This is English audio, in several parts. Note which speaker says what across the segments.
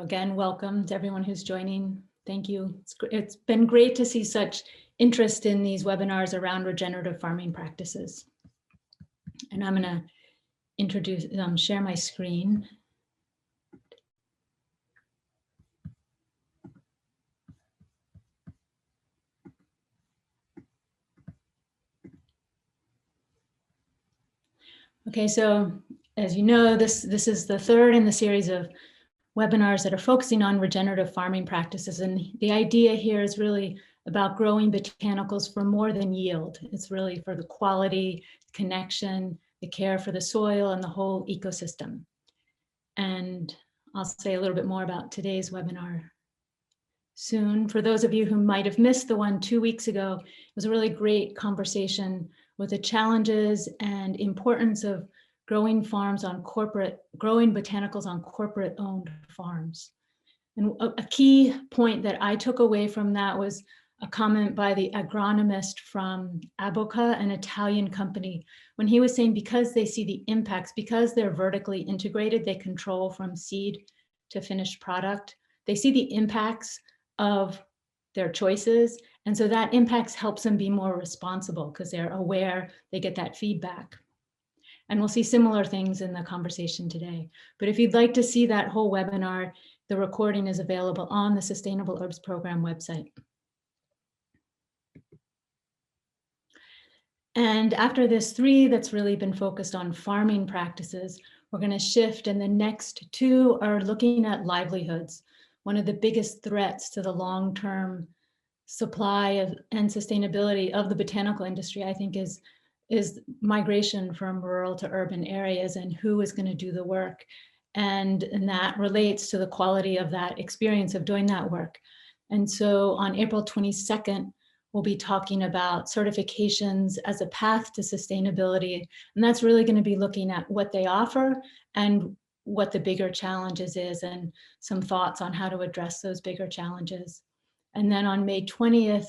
Speaker 1: again, welcome to everyone who's joining. Thank you. It's been great to see such interest in these webinars around regenerative farming practices. And I'm going to introduce, share my screen. Okay, so as you know, this is the third in the series of webinars that are focusing on regenerative farming practices. And the idea here is really about growing botanicals for more than yield. It's really for the quality, connection, the care for the soil and the whole ecosystem. And I'll say a little bit more about today's webinar soon. For those of you who might have missed the one 2 weeks ago, it was a really great conversation with the challenges and importance of growing botanicals on corporate owned farms. And a key point that I took away from that was a comment by the agronomist from Aboca, an Italian company, when he was saying because they see the impacts, because they're vertically integrated, they control from seed to finished product, they see the impacts of their choices. And so that impacts helps them be more responsible because they're aware, they get that feedback. And we'll see similar things in the conversation today. But if you'd like to see that whole webinar, the recording is available on the Sustainable Herbs Program website. And after this 3 that's really been focused on farming practices, we're going to shift, and the next 2 are looking at livelihoods. One of the biggest threats to the long-term supply and sustainability of the botanical industry, I think, is migration from rural to urban areas, and who is going to do the work. And that relates to the quality of that experience of doing that work. And so on April 22nd, we'll be talking about certifications as a path to sustainability. And that's really going to be looking at what they offer and what the bigger challenges is, and some thoughts on how to address those bigger challenges. And then on May 20th,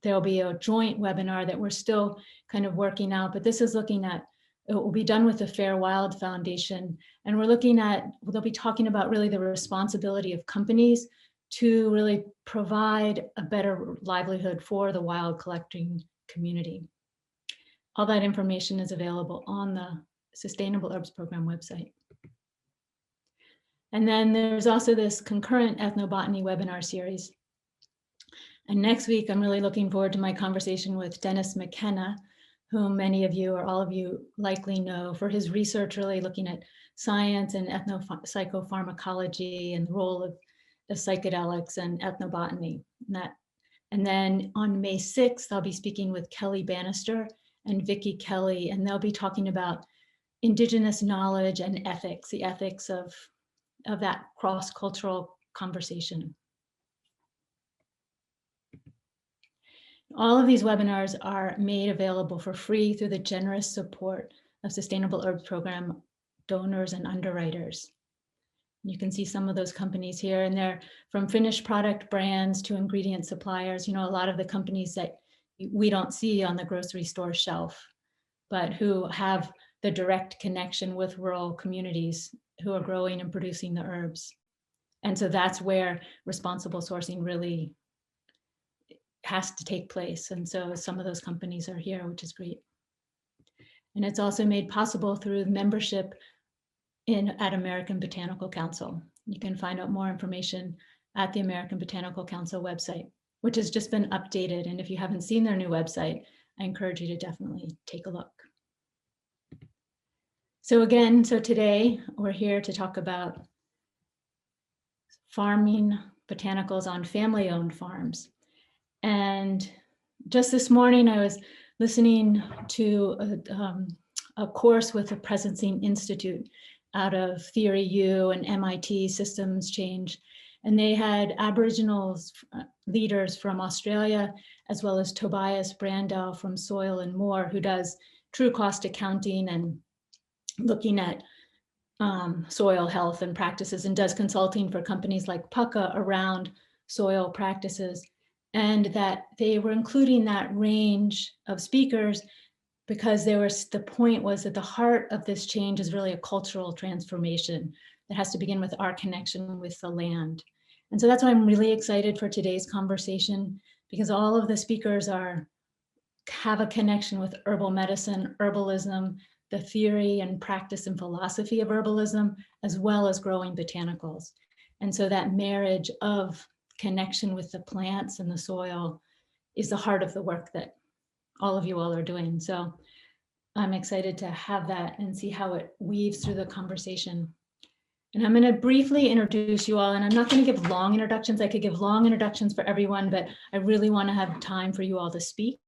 Speaker 1: there'll be a joint webinar that we're still kind of working out, but this is looking at, it will be done with the Fair Wild Foundation. And we're looking at, they'll be talking about really the responsibility of companies to really provide a better livelihood for the wild collecting community. All that information is available on the Sustainable Herbs Program website. And then there's also this concurrent ethnobotany webinar series. And next week, I'm really looking forward to my conversation with Dennis McKenna, whom many of you or all of you likely know for his research really looking at science and ethnopsychopharmacology and the role of psychedelics and ethnobotany. And then on May 6th, I'll be speaking with Kelly Bannister and Vicki Kelly, and they'll be talking about Indigenous knowledge and ethics, the ethics of that cross-cultural conversation. All of these webinars are made available for free through the generous support of Sustainable Herbs Program donors and underwriters. You can see some of those companies here, and they're from finished product brands to ingredient suppliers. You know, a lot of the companies that we don't see on the grocery store shelf, but who have the direct connection with rural communities who are growing and producing the herbs. And so that's where responsible sourcing really has to take place. And so some of those companies are here, which is great. And it's also made possible through membership at American Botanical Council. You can find out more information at the American Botanical Council website, which has just been updated. And if you haven't seen their new website, I encourage you to definitely take a look. So again, so today we're here to talk about farming botanicals on family-owned farms. And just this morning, I was listening to a course with the Presencing Institute out of Theory U and MIT Systems Change. And they had Aboriginal leaders from Australia, as well as Tobias Brandau from Soil and More, who does true cost accounting and looking at soil health and practices, and does consulting for companies like Pucka around soil practices. And that they were including that range of speakers because the point was that the heart of this change is really a cultural transformation that has to begin with our connection with the land. And so that's why I'm really excited for today's conversation, because all of the speakers have a connection with herbal medicine, herbalism, the theory and practice and philosophy of herbalism, as well as growing botanicals. And so that marriage of connection with the plants and the soil is the heart of the work that all of you all are doing. So I'm excited to have that and see how it weaves through the conversation. And I'm going to briefly introduce you all, and I'm not going to give long introductions. I could give long introductions for everyone, but I really want to have time for you all to speak.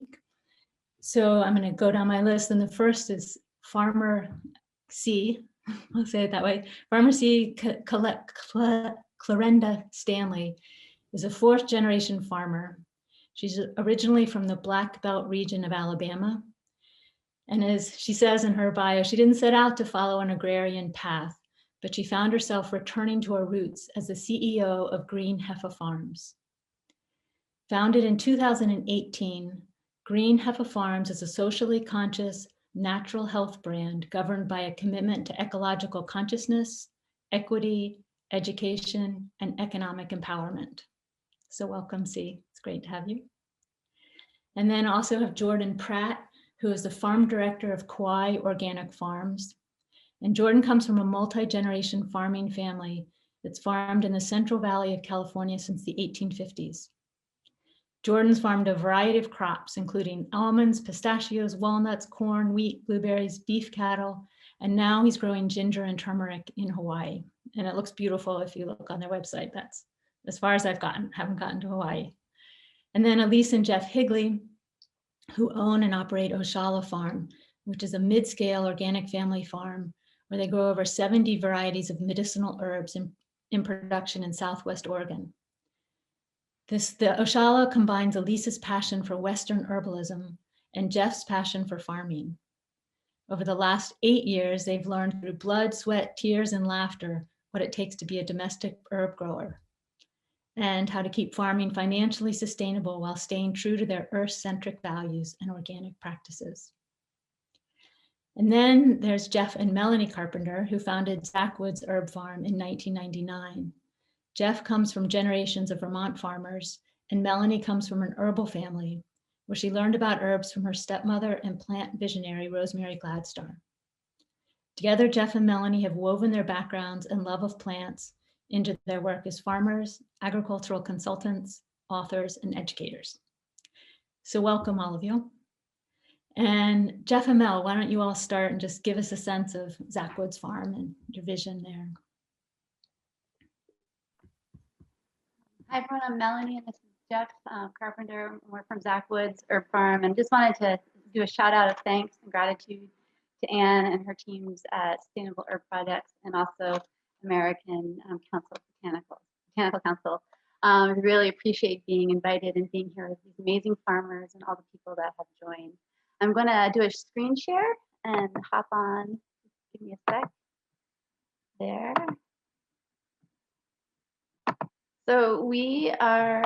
Speaker 1: So I'm going to go down my list, and the first is Farmer C. I'll say it that way. Farmer C. Clarenda Stanley is a fourth generation farmer. She's originally from the Black Belt region of Alabama. And as she says in her bio, she didn't set out to follow an agrarian path, but she found herself returning to her roots as the CEO of Green Heifer Farms. Founded in 2018, Green Heifer Farms is a socially conscious, natural health brand governed by a commitment to ecological consciousness, equity, education, and economic empowerment. So welcome, C. It's great to have you. And then also have Jordan Pratt, who is the farm director of Kauai Organic Farms. And Jordan comes from a multi-generation farming family that's farmed in the Central Valley of California since the 1850s. Jordan's farmed a variety of crops, including almonds, pistachios, walnuts, corn, wheat, blueberries, beef cattle, and now he's growing ginger and turmeric in Hawaii. And it looks beautiful if you look on their website. That's as far as I've gotten, haven't gotten to Hawaii. And then Elise and Jeff Higley, who own and operate Oshala Farm, which is a mid-scale organic family farm where they grow over 70 varieties of medicinal herbs in production in Southwest Oregon. The Oshala combines Elise's passion for Western herbalism and Jeff's passion for farming. Over the last 8 years, they've learned through blood, sweat, tears, and laughter what it takes to be a domestic herb grower, and how to keep farming financially sustainable while staying true to their earth-centric values and organic practices. And then there's Jeff and Melanie Carpenter, who founded Zachwoods Herb Farm in 1999. Jeff comes from generations of Vermont farmers, and Melanie comes from an herbal family where she learned about herbs from her stepmother and plant visionary, Rosemary Gladstar. Together, Jeff and Melanie have woven their backgrounds and love of plants into their work as farmers, agricultural consultants, authors, and educators. So welcome all of you. And Jeff and Mel, why don't you all start and just give us a sense of Zachwoods Farm and your vision there.
Speaker 2: Hi everyone, I'm Melanie and this is Jeff Carpenter. We're from Zachwoods Herb Farm, and just wanted to do a shout out of thanks and gratitude to Ann and her teams at Sustainable Herb Projects and also American Council Botanical Council. We really appreciate being invited and being here with these amazing farmers and all the people that have joined. I'm going to do a screen share and hop on. Give me a sec. There. So we are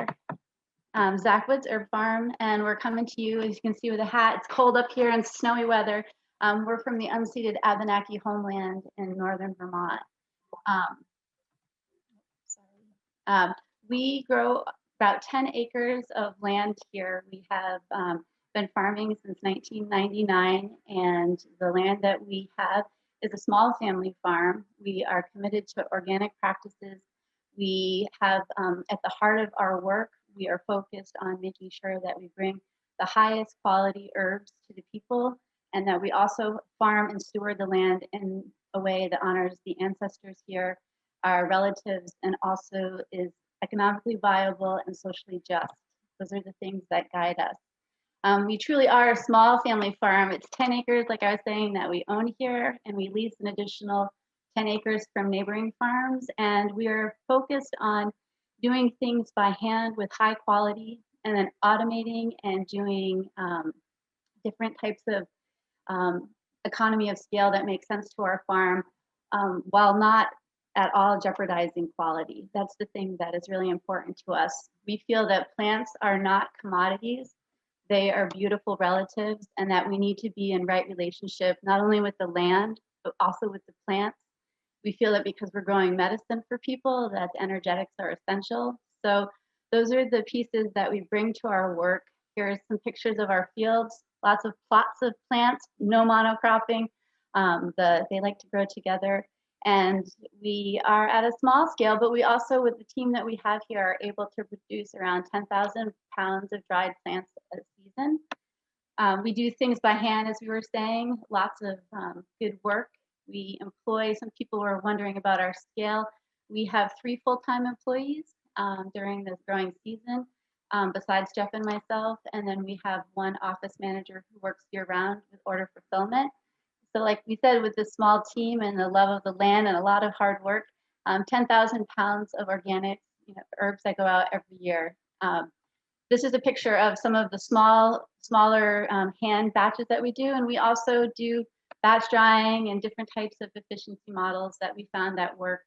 Speaker 2: Zachwoods Herb Farm, and we're coming to you, as you can see, with a hat. It's cold up here and snowy weather. We're from the unceded Abenaki homeland in northern Vermont. We grow about 10 acres of land here. We have been farming since 1999, and the land that we have is a small family farm. We are committed to organic practices. We have, at the heart of our work, we are focused on making sure that we bring the highest quality herbs to the people, and that we also farm and steward the land in a way that honors the ancestors here, our relatives, and also is economically viable and socially just. Those are the things that guide us. We truly are a small family farm. It's 10 acres, like I was saying, that we own here, and we lease an additional 10 acres from neighboring farms. And we are focused on doing things by hand with high quality, and then automating and doing different types of economy of scale that makes sense to our farm, while not at all jeopardizing quality. That's the thing that is really important to us. We feel that plants are not commodities. They are beautiful relatives, and that we need to be in right relationship, not only with the land, but also with the plants. we feel that because we're growing medicine for people, that the energetics are essential. So those are the pieces that we bring to our work. Here's some pictures of our fields, lots of plots of plants, no monocropping. They like to grow together. And we are at a small scale, but we also, with the team that we have here, are able to produce around 10,000 pounds of dried plants a season. We do things by hand, as we were saying, lots of good work. We employ, some people were wondering about our scale. We have 3 full-time employees during this growing season, besides Jeff and myself. And then we have 1 office manager who works year-round with order fulfillment. So like we said, with this small team and the love of the land and a lot of hard work, 10,000 pounds of organic herbs that go out every year. This is a picture of some of the smaller hand batches that we do. And we also do batch drying and different types of efficiency models that we found that work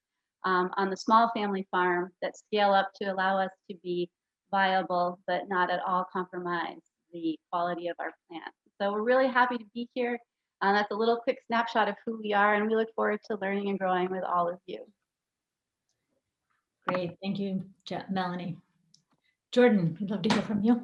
Speaker 2: on the small family farm that scale up to allow us to be viable, but not at all compromise the quality of our plants. So we're really happy to be here. That's a little quick snapshot of who we are, and we look forward to learning and growing with all of you.
Speaker 1: Great, thank you, Melanie. Jordan, we'd love to hear from you.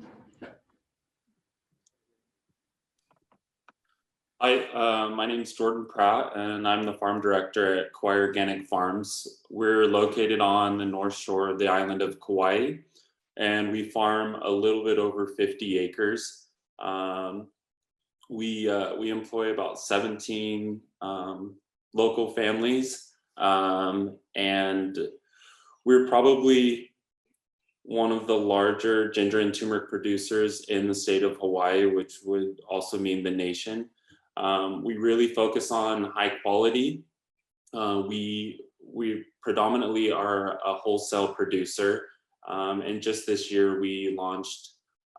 Speaker 3: Hi, my name is Jordan Pratt, and I'm the farm director at Kauai Organic Farms. We're located on the north shore of the island of Kauai, and we farm a little bit over 50 acres. We employ about 17 local families, and we're probably one of the larger ginger and turmeric producers in the state of Hawaii, which would also mean the nation. We really focus on high quality. We predominantly are a wholesale producer, and just this year we launched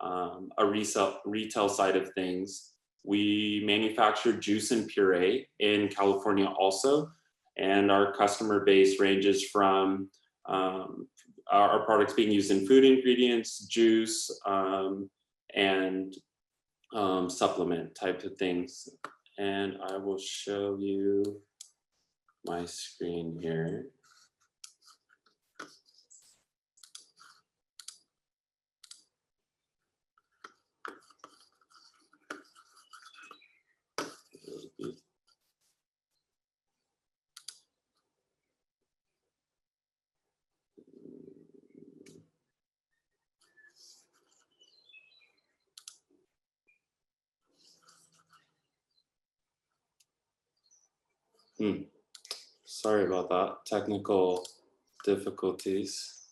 Speaker 3: a retail side of things. We manufacture juice and puree in California also, and our customer base ranges from our products being used in food ingredients, juice, and supplement type of things. And I will show you my screen here. Sorry about that, technical difficulties.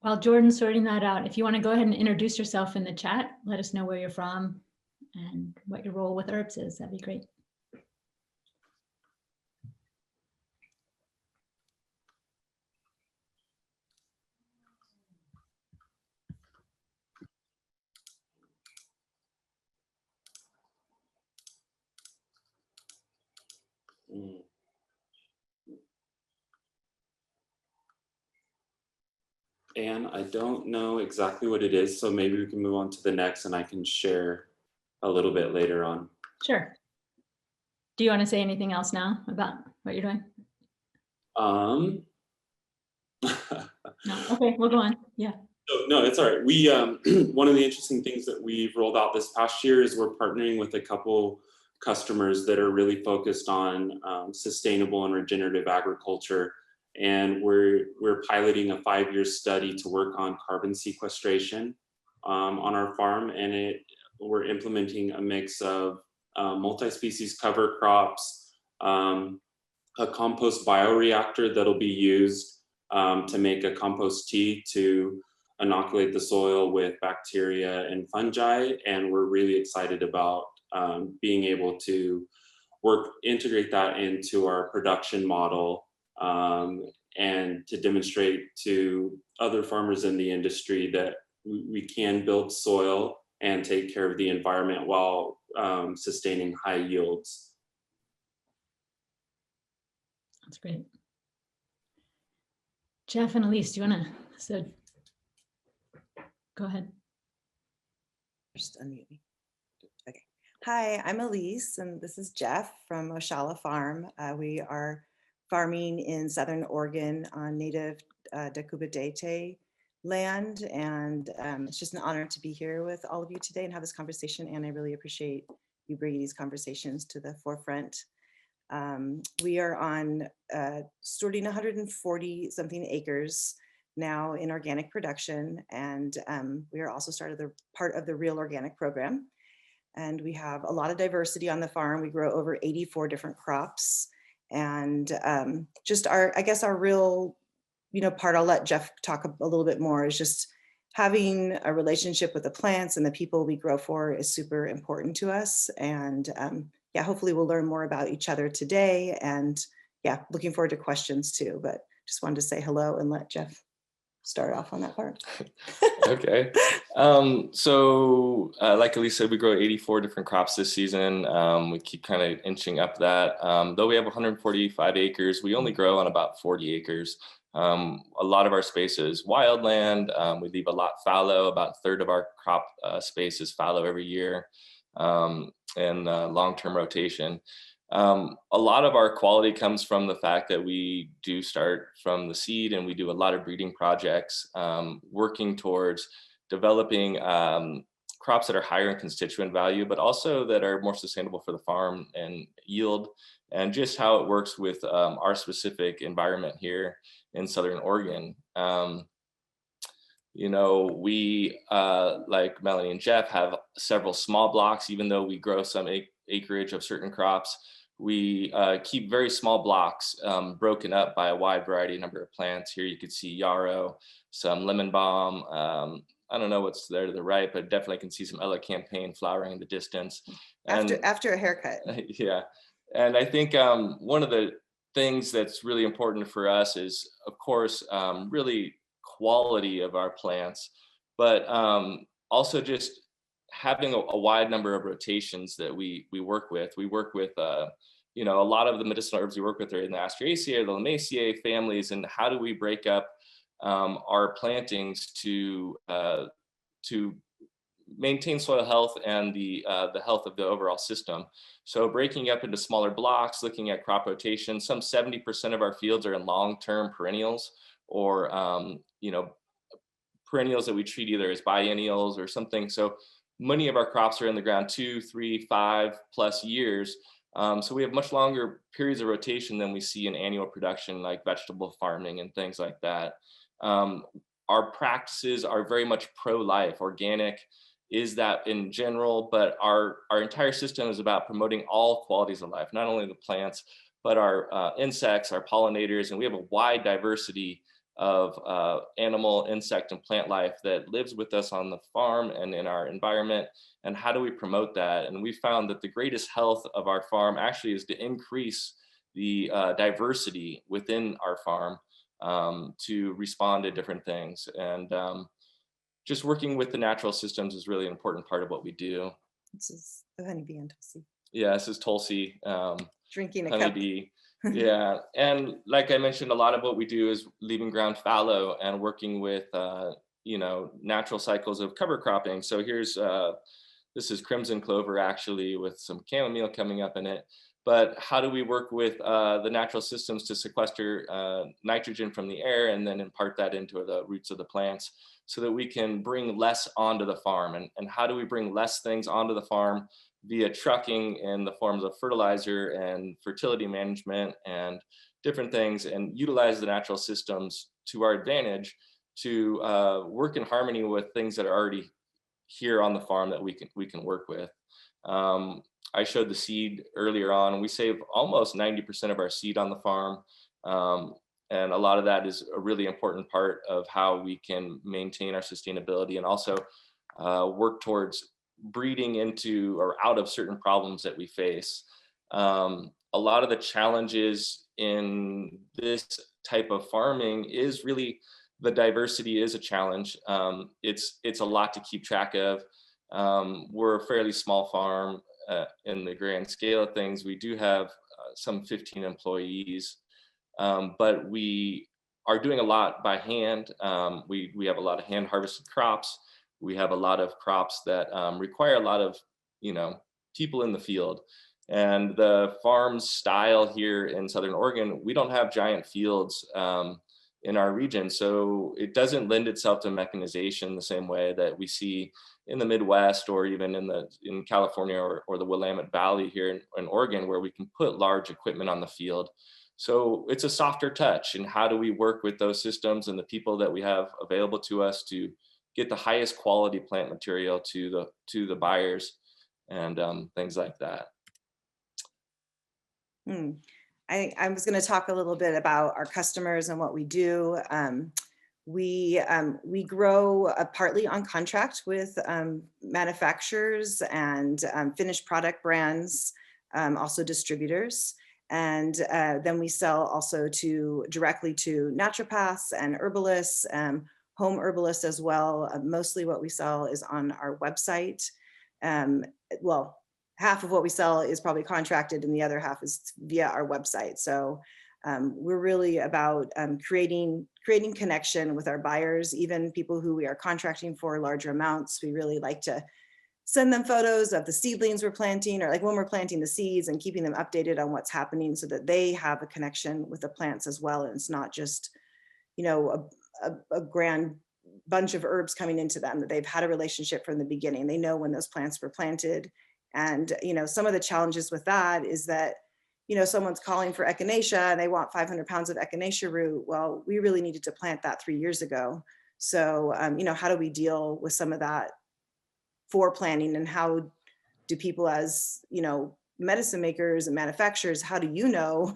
Speaker 1: While Jordan's sorting that out, if you want to go ahead and introduce yourself in the chat, let us know where you're from and what your role with herbs is. That'd be great.
Speaker 3: And I don't know exactly what it is, so maybe we can move on to the next and I can share a little bit later on.
Speaker 1: Sure. Do you want to say anything else now about what you're doing?
Speaker 3: No.
Speaker 1: Okay, we'll go on. Yeah.
Speaker 3: No, it's all right. We one of the interesting things that we've rolled out this past year is we're partnering with a couple customers that are really focused on sustainable and regenerative agriculture. And we're piloting a 5-year study to work on carbon sequestration on our farm. And we're implementing a mix of multi-species cover crops, a compost bioreactor that'll be used to make a compost tea to inoculate the soil with bacteria and fungi. And we're really excited about being able to integrate that into our production model and to demonstrate to other farmers in the industry that we can build soil and take care of the environment while sustaining high yields.
Speaker 1: That's great. Jeff and Elise, do you want to go ahead?
Speaker 4: Just unmute me. Okay. Hi, I'm Elise, and this is Jeff from Oshala Farm. We are farming in Southern Oregon on native Decubitete land, and it's just an honor to be here with all of you today and have this conversation, and I really appreciate you bringing these conversations to the forefront. We are on sorting 140 something acres now in organic production, and we are also part of the Real Organic program. And we have a lot of diversity on the farm. We grow over 84 different crops. And just I guess our real, part, I'll let Jeff talk a little bit more, is just having a relationship with the plants and the people we grow for is super important to us. And yeah, hopefully we'll learn more about each other today. And yeah, looking forward to questions too, but just wanted to say hello and let Jeff start off on that part.
Speaker 5: Okay. Like Elise said, we grow 84 different crops this season. We keep kind of inching up that. Though we have 145 acres, we only grow on about 40 acres. A lot of our space is wildland. We leave a lot fallow. About a third of our crop space is fallow every year, and long-term rotation. A lot of our quality comes from the fact that we do start from the seed, and we do a lot of breeding projects, working towards developing crops that are higher in constituent value, but also that are more sustainable for the farm and yield, and just how it works with our specific environment here in Southern Oregon. We, like Melanie and Jeff, have several small blocks. Even though we grow some acreage of certain crops, we keep very small blocks broken up by a wide variety number of plants. Here you can see yarrow, some lemon balm. I don't know what's there to the right, but definitely can see some elecampane flowering in the distance. And
Speaker 4: after a haircut.
Speaker 5: Yeah. And I think one of the things that's really important for us is, of course, really quality of our plants, but also just having a wide number of rotations that we work with. We work with a lot of the medicinal herbs we work with are in the Asteraceae, the Lamaceae families, and how do we break up our plantings to maintain soil health and the health of the overall system. So breaking up into smaller blocks, looking at crop rotation. Some 70% of our fields are in long-term perennials, or perennials that we treat either as biennials or something. So many of our crops are in the ground 2, 3, 5+ years. So we have much longer periods of rotation than we see in annual production, like vegetable farming and things like that. Our practices are very much pro-life. Organic is that in general, but our entire system is about promoting all qualities of life, not only the plants, but our insects, our pollinators, and we have a wide diversity of animal, insect, and plant life that lives with us on the farm and in our environment. And how do we promote that? And we found that the greatest health of our farm actually is to increase the diversity within our farm to respond to different things. And just working with the natural systems is really an important part of what we do.
Speaker 4: This is the honeybee and Tulsi.
Speaker 5: Yeah, this is Tulsi.
Speaker 4: Drinking a
Speaker 5: honeybee. Cup. Yeah, and like I mentioned, a lot of what we do is leaving ground fallow and working with natural cycles of cover cropping. So here's this is crimson clover, actually, with some chamomile coming up in it. But how do we work with the natural systems to sequester nitrogen from the air and then impart that into the roots of the plants so that we can bring less onto the farm? And how do we bring less things onto the farm? Via trucking in the forms of fertilizer and fertility management and different things, and utilize the natural systems to our advantage to work in harmony with things that are already here on the farm that we can work with. I showed the seed earlier on. We save almost 90% of our seed on the farm. And a lot of that is a really important part of how we can maintain our sustainability and also work towards breeding into or out of certain problems that we face. A lot of the challenges in this type of farming is really the diversity is a challenge. It's a lot to keep track of. We're a fairly small farm in the grand scale of things. We do have some 15 employees, but we are doing a lot by hand. We have a lot of hand harvested crops. We have a lot of crops that require a lot of, people in the field. And the farm style here in Southern Oregon, we don't have giant fields in our region. So it doesn't lend itself to mechanization the same way that we see in the Midwest, or even in California or the Willamette Valley here in Oregon, where we can put large equipment on the field. So it's a softer touch. And how do we work with those systems and the people that we have available to us to get the highest quality plant material to the buyers and things like that.
Speaker 4: I was going to talk a little bit about our customers and what we do. We grow partly on contract with manufacturers and finished product brands, also distributors. And then we sell also directly to naturopaths and herbalists, home herbalists as well. Mostly what we sell is on our website. Well, half of what we sell is probably contracted and the other half is via our website. So we're really about creating connection with our buyers, even people who we are contracting for larger amounts. We really like to send them photos of the seedlings we're planting, or like when we're planting the seeds, and keeping them updated on what's happening so that they have a connection with the plants as well. And it's not just, a grand bunch of herbs coming into them, that they've had a relationship from the beginning. They know when those plants were planted. And, some of the challenges with that is that, someone's calling for echinacea and they want 500 pounds of echinacea root. Well, we really needed to plant that 3 years ago. So, how do we deal with some of that for planning, and how do people as, medicine makers and manufacturers, how do you know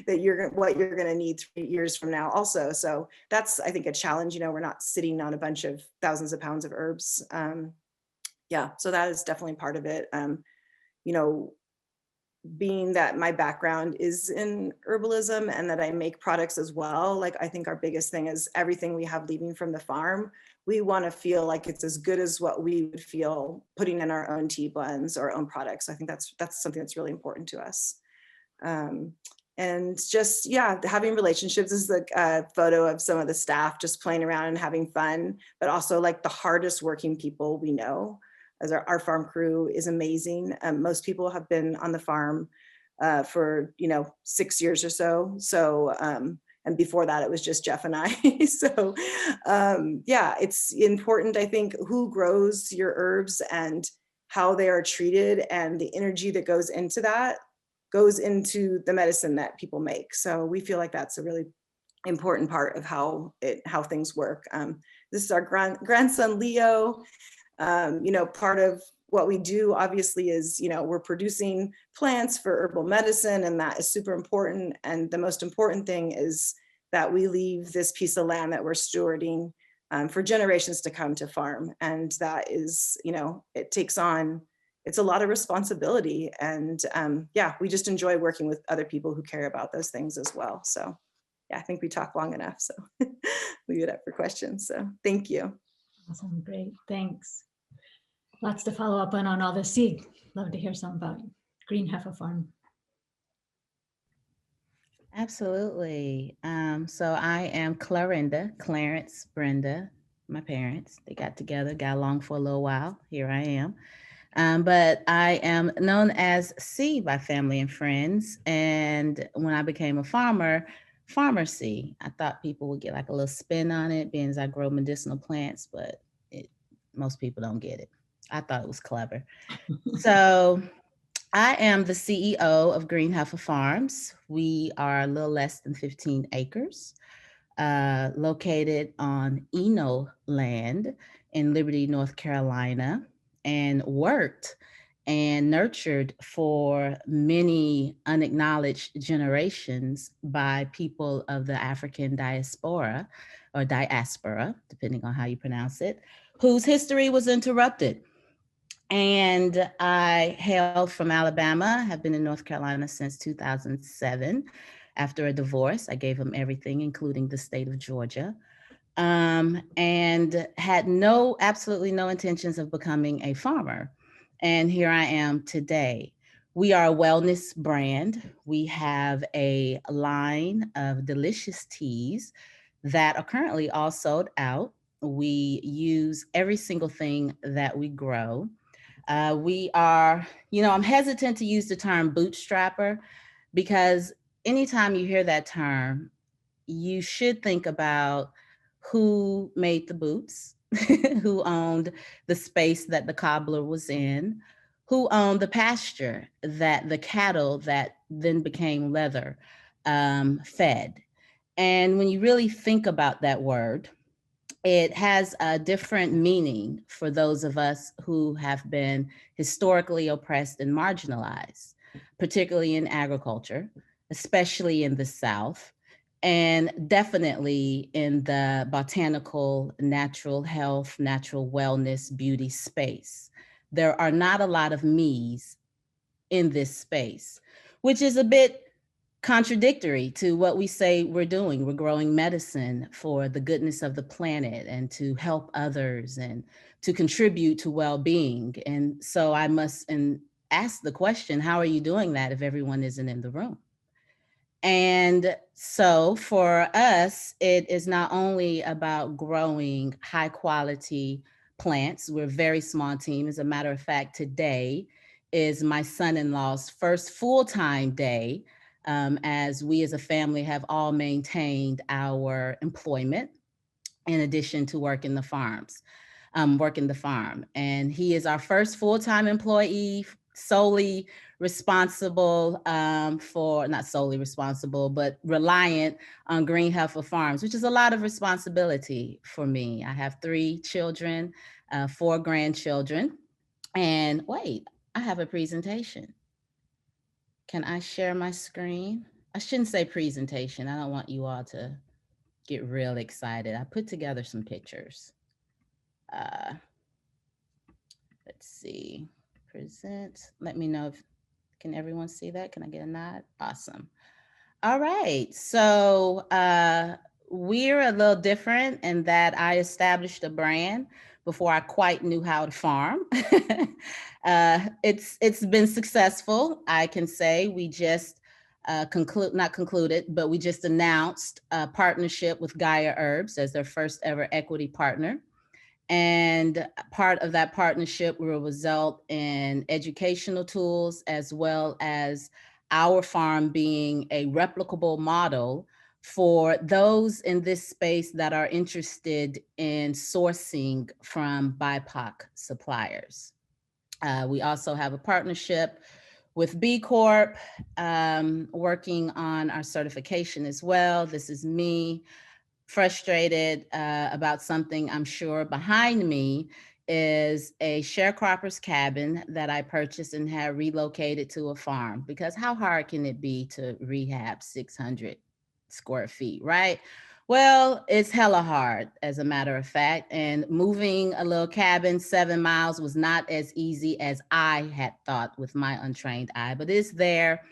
Speaker 4: that what you're going to need 3 years from now also? So that's, I think, a challenge. We're not sitting on a bunch of thousands of pounds of herbs. Yeah, so that is definitely part of it. Being that my background is in herbalism and that I make products as well, like, I think our biggest thing is everything we have leaving from the farm, we want to feel like it's as good as what we would feel putting in our own tea blends or own products. I think that's something that's really important to us. And just, yeah, having relationships. This is a photo of some of the staff just playing around and having fun, but also like the hardest working people we know. As our farm crew is amazing. Most people have been on the farm for 6 years or so. So, and before that, it was just Jeff and I. So, yeah, it's important, I think, who grows your herbs and how they are treated, and the energy that goes into that goes into the medicine that people make. So we feel like that's a really important part of how things work. This is our grandson, Leo. Part of what we do obviously is, we're producing plants for herbal medicine, and that is super important. And the most important thing is that we leave this piece of land that we're stewarding for generations to come to farm. And that is, it's a lot of responsibility. And yeah, we just enjoy working with other people who care about those things as well. So yeah, I think we talked long enough, so leave it up for questions. So thank you.
Speaker 1: Awesome, great, thanks. Lots to follow up on all the seed. Love to hear some about Green Heifer Farm.
Speaker 6: Absolutely. So I am Clarence, Brenda, my parents. They got together, got along for a little while. Here I am. But I am known as C by family and friends. And when I became a farmer, Farmer C. I thought people would get like a little spin on it, being as I grow medicinal plants, but most people don't get it. I thought it was clever. So I am the CEO of Green Heifer Farms. We are a little less than 15 acres, located on Eno land in Liberty, North Carolina, and worked and nurtured for many unacknowledged generations by people of the African diaspora, or diaspora, depending on how you pronounce it, whose history was interrupted. And I hail from Alabama, have been in North Carolina since 2007. After a divorce, I gave them everything, including the state of Georgia, and had absolutely no intentions of becoming a farmer. And here I am today. We are a wellness brand. We have a line of delicious teas that are currently all sold out. We use every single thing that we grow. We are, I'm hesitant to use the term bootstrapper because anytime you hear that term, you should think about who made the boots, who owned the space that the cobbler was in, who owned the pasture that the cattle that then became leather fed. And when you really think about that word, it has a different meaning for those of us who have been historically oppressed and marginalized, particularly in agriculture, especially in the South, and definitely in the botanical, natural health, natural wellness, beauty space. There are not a lot of me's in this space, which is a bit contradictory to what we say we're doing. We're growing medicine for the goodness of the planet and to help others and to contribute to well-being. And so I must ask the question, how are you doing that if everyone isn't in the room? And so for us, it is not only about growing high quality plants. We're a very small team. As a matter of fact, today is my son-in-law's first full-time day, as we as a family have all maintained our employment in addition to working the farm. And he is our first full-time employee, solely responsible not solely responsible, but reliant on Green Heifer Farms, which is a lot of responsibility for me. I have 3 children, 4 grandchildren. And wait, I have a presentation. Can I share my screen? I shouldn't say presentation. I don't want you all to get real excited. I put together some pictures. Let's see, present. Let me know if, can everyone see that? Can I get a nod? Awesome. All right, so we're a little different in that I established a brand before I quite knew how to farm. It's been successful, I can say. We just we just announced a partnership with Gaia Herbs as their first ever equity partner. And part of that partnership will result in educational tools as well as our farm being a replicable model for those in this space that are interested in sourcing from BIPOC suppliers. We also have a partnership with B Corp, working on our certification as well. This is me frustrated about something. I'm sure behind me is a sharecropper's cabin that I purchased and have relocated to a farm, because how hard can it be to rehab 600 square feet, right? Well, it's hella hard, as a matter of fact, and moving a little cabin 7 miles was not as easy as I had thought with my untrained eye, but it's there.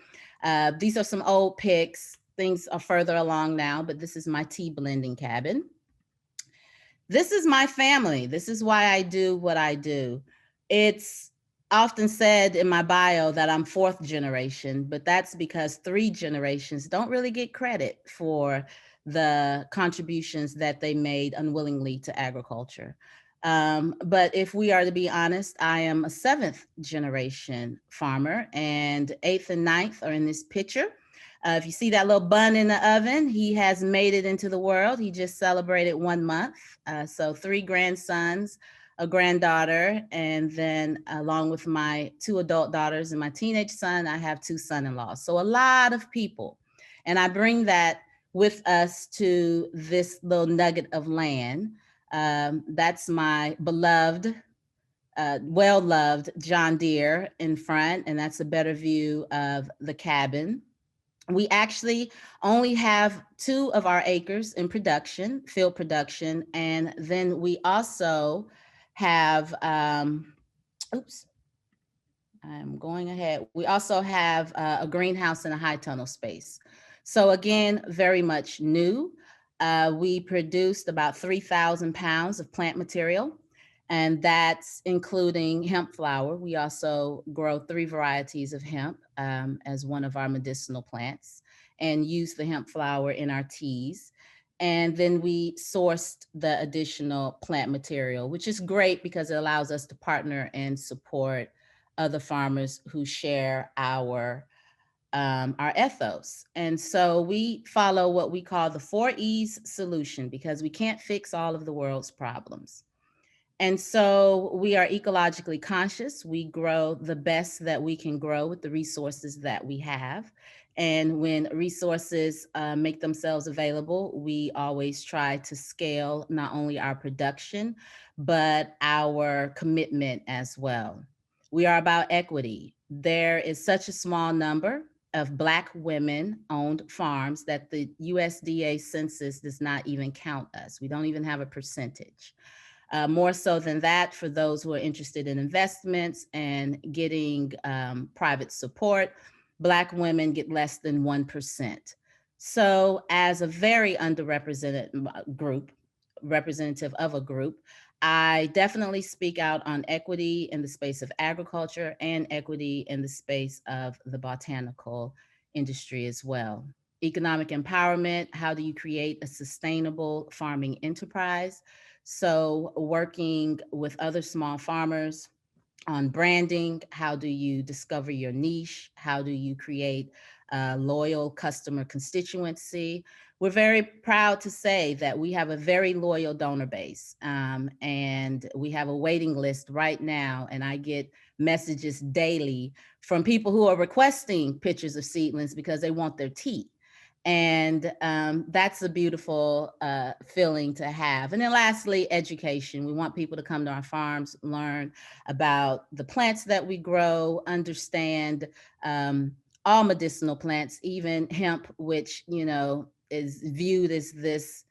Speaker 6: These are some old pics. Things are further along now, but this is my tea blending cabin. This is my family. This is why I do what I do. It's often said in my bio that I'm 4th generation, but that's because 3 generations don't really get credit for the contributions that they made unwillingly to agriculture. But if we are to be honest, I am a 7th generation farmer, and 8th and 9th are in this picture. If you see that little bun in the oven, he has made it into the world. He just celebrated 1 month. So 3 grandsons, a granddaughter, and then along with my 2 adult daughters and my teenage son, I have 2 son-in-laws. So a lot of people. And I bring that with us to this little nugget of land. That's my beloved, well-loved John Deere in front, and that's a better view of the cabin. We actually only have 2 of our acres in production, field production, and then we also have, oops, I'm going ahead. We also have a greenhouse and a high tunnel space. So again, very much new. We produced about 3,000 pounds of plant material, and that's including hemp flower. We also grow 3 varieties of hemp as one of our medicinal plants and use the hemp flower in our teas. And then we sourced the additional plant material, which is great because it allows us to partner and support other farmers who share our ethos. And so we follow what we call the 4E's solution because we can't fix all of the world's problems. And so we are ecologically conscious. We grow the best that we can grow with the resources that we have. And when resources make themselves available, we always try to scale not only our production, but our commitment as well. We are about equity. There is such a small number of Black women-owned farms that the USDA census does not even count us. We don't even have a percentage. More so than that, for those who are interested in investments and getting private support, Black women get less than 1%. So as a very underrepresented group, representative of a group, I definitely speak out on equity in the space of agriculture and equity in the space of the botanical industry as well. Economic empowerment, how do you create a sustainable farming enterprise? So working with other small farmers on branding, how do you discover your niche? How do you create a loyal customer constituency? We're very proud to say that we have a very loyal donor base, and we have a waiting list right now, and I get messages daily from people who are requesting pictures of seedlings because they want their tea. And that's a beautiful feeling to have. And then lastly, education. We want people to come to our farms, learn about the plants that we grow, understand all medicinal plants, even hemp, which, you know, is viewed as this,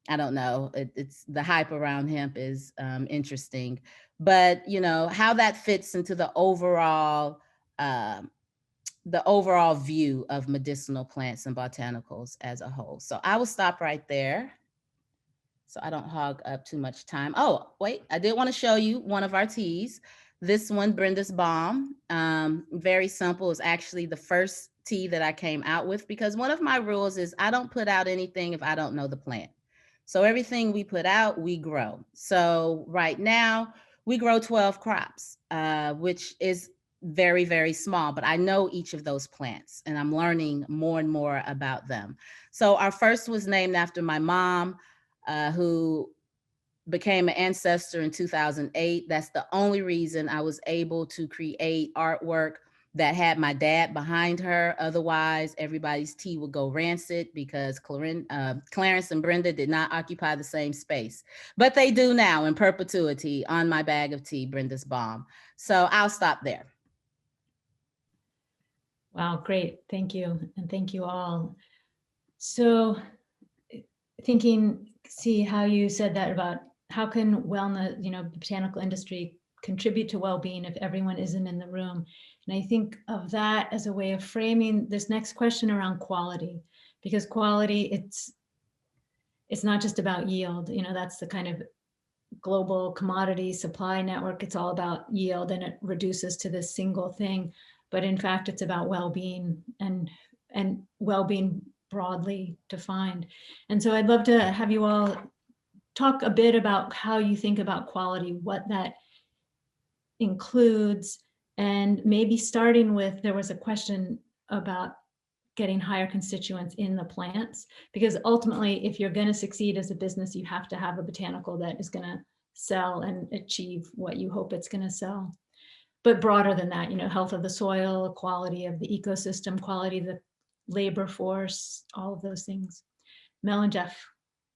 Speaker 6: I don't know, it's the hype around hemp is interesting, but, you know, how that fits into the overall view of medicinal plants and botanicals as a whole. So I will stop right there so I don't hog up too much time. Oh, wait, I did want to show you one of our teas. This one, Brenda's Balm, very simple. It's actually the first tea that I came out with because one of my rules is I don't put out anything if I don't know the plant. So everything we put out, we grow. So right now we grow 12 crops, which is very, very small, but I know each of those plants and I'm learning more and more about them. So our first was named after my mom, who became an ancestor in 2008. That's the only reason I was able to create artwork that had my dad behind her. Otherwise, everybody's tea would go rancid because Clarence and Brenda did not occupy the same space. But they do now in perpetuity on my bag of tea, Brenda's Balm. So I'll stop there.
Speaker 1: Wow, great. Thank you. And thank you all. So see how you said that about how can wellness, you know, the botanical industry contribute to well-being if everyone isn't in the room. And I think of that as a way of framing this next question around quality, because quality, it's not just about yield. You know, that's the kind of global commodity supply network. It's all about yield and it reduces to this single thing. But in fact, it's about well-being and well-being broadly defined. And so I'd love to have you all talk a bit about how you think about quality, what that includes, and maybe starting with, there was a question about getting higher constituents in the plants, because ultimately, if you're going to succeed as a business, you have to have a botanical that is going to sell and achieve what you hope it's going to sell. But broader than that, you know, health of the soil, quality of the ecosystem, quality of the labor force, all of those things. Mel and Jeff,